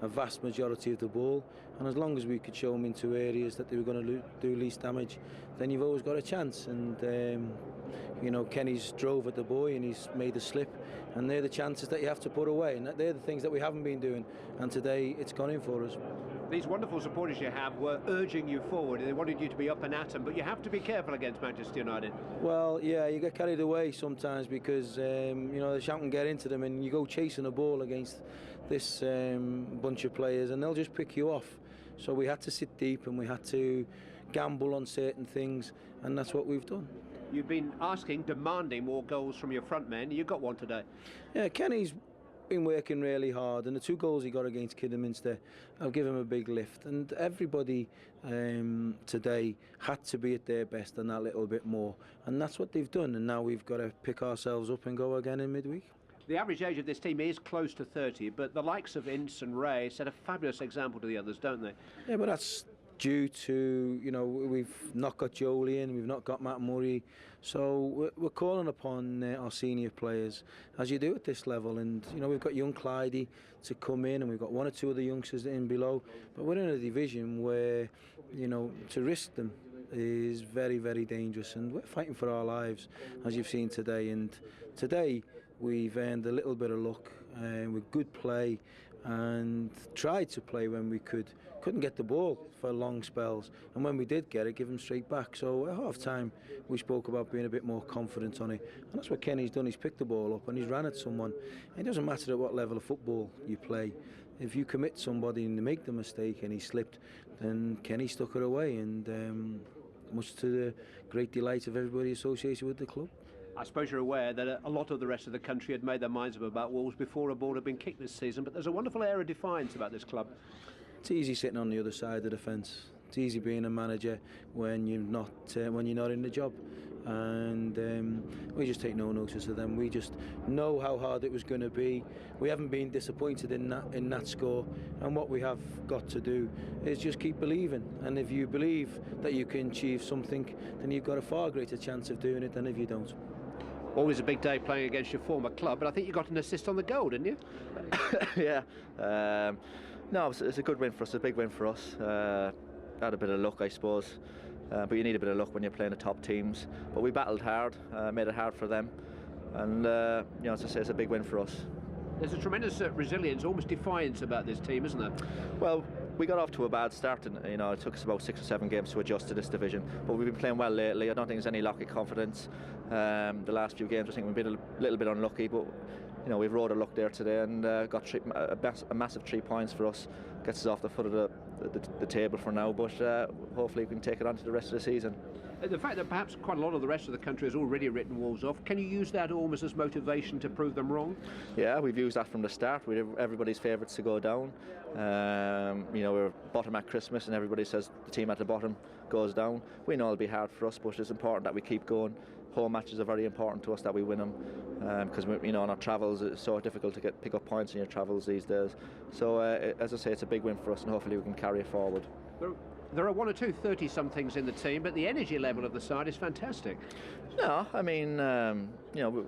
a vast majority of the ball, and as long as we could show them into areas that they were going to do least damage, then you've always got a chance. And you know, Kenny's drove at the boy and he's made a slip, and they're the chances that you have to put away, and they're the things that we haven't been doing, and today it's gone in for us. These wonderful supporters you have were urging you forward. They wanted you to be up and at them, but you have to be careful against Manchester United. Well, yeah, you get carried away sometimes because you know, they shout and get into them, and you go chasing a ball against this bunch of players, and they'll just pick you off. So we had to sit deep and we had to gamble on certain things, and that's what we've done. You've been demanding more goals from your front men. You got one today. Yeah, Kenny's been working really hard, and the 2 goals he got against Kidderminster, I'll give him a big lift. And everybody today had to be at their best and that little bit more, and that's what they've done. And now we've got to pick ourselves up and go again in midweek. The average age of this team is close to 30, but the likes of Ince and Ray set a fabulous example to the others, don't they? Yeah, but that's due to, you know, we've not got Jolie in, we've not got Matt Murray, so we're calling upon our senior players, as you do at this level. And you know, we've got young Clydie to come in, and we've got 1 or 2 of the youngsters in below, but we're in a division where, you know, to risk them is very, very dangerous, and we're fighting for our lives, as you've seen today. And today we've earned a little bit of luck with good play, and tried to play when we couldn't get the ball for long spells, and when we did get it, give them straight back. So at half time we spoke about being a bit more confident on it, and that's what Kenny's done. He's picked the ball up and he's ran at someone. It doesn't matter at what level of football you play, if you commit somebody and they make the mistake and he slipped, then Kenny stuck it away, and much to the great delight of everybody associated with the club. I suppose you're aware that a lot of the rest of the country had made their minds up about Wolves before a ball had been kicked this season, but there's a wonderful air of defiance about this club. It's easy sitting on the other side of the fence. It's easy being a manager when you're not in the job, and we just take no notice of them. We just know how hard it was going to be. We haven't been disappointed in that score, and what we have got to do is just keep believing. And if you believe that you can achieve something, then you've got a far greater chance of doing it than if you don't. Always a big day playing against your former club, but I think you got an assist on the goal, didn't you? Yeah. No, it's a good win for us, a big win for us. Had a bit of luck, I suppose, but you need a bit of luck when you're playing the top teams. But we battled hard, made it hard for them, and you know, as I say, it's a big win for us. There's a tremendous resilience, almost defiance about this team, isn't there? Well, we got off to a bad start, and you know, it took us about 6 or 7 games to adjust to this division. But we've been playing well lately. I don't think there's any lack of confidence. The last few games, I think we've been a little bit unlucky, but you know, we've rode a luck there today, and got a massive 3 points for us. Gets us off the foot of the table for now, but hopefully we can take it on to the rest of the season. The fact that perhaps quite a lot of the rest of the country has already written Wolves off, can you use that almost as motivation to prove them wrong? Yeah, we've used that from the start. We're everybody's favourites to go down. You know, we're bottom at Christmas, and everybody says the team at the bottom goes down. We know it'll be hard for us, but it's important that we keep going. Home matches are very important to us, that we win them, because you know, on our travels it's so difficult to pick up points in your travels these days. So as I say, it's a big win for us, and hopefully we can carry it forward. There are 1 or 2 30-somethings in the team, but the energy level of the side is fantastic. No, I mean, you know,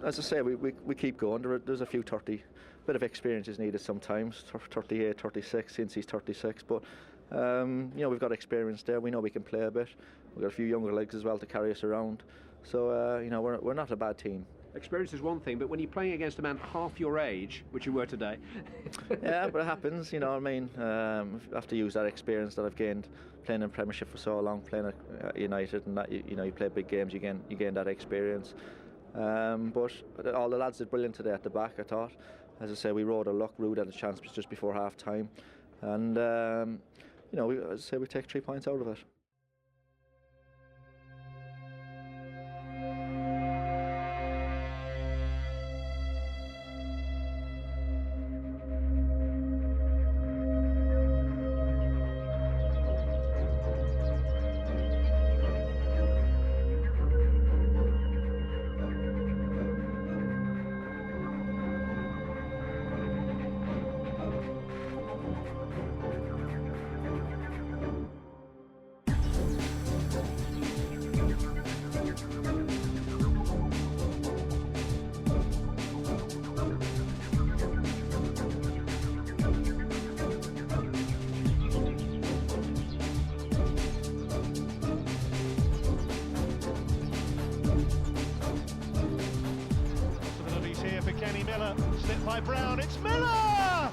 as I say, we keep going. There's a few 30. Bit of experience is needed sometimes. 38, 36, since he's 36, but You know, we've got experience there. We know we can play a bit. We've got a few younger legs as well to carry us around. So you know, we're not a bad team. Experience is one thing, but when you're playing against a man half your age, which you were today, yeah, but it happens. You know what I mean? I have to use that experience that I've gained playing in Premiership for so long, playing at United, and that you know, you play big games, you gain that experience. But all the lads did brilliant today at the back, I thought. As I say, we rode a luck. Rude had a chance just before half time, and you know, as I say, we take 3 points out of it. Here for Kenny Miller, slipped by Brown, it's Miller!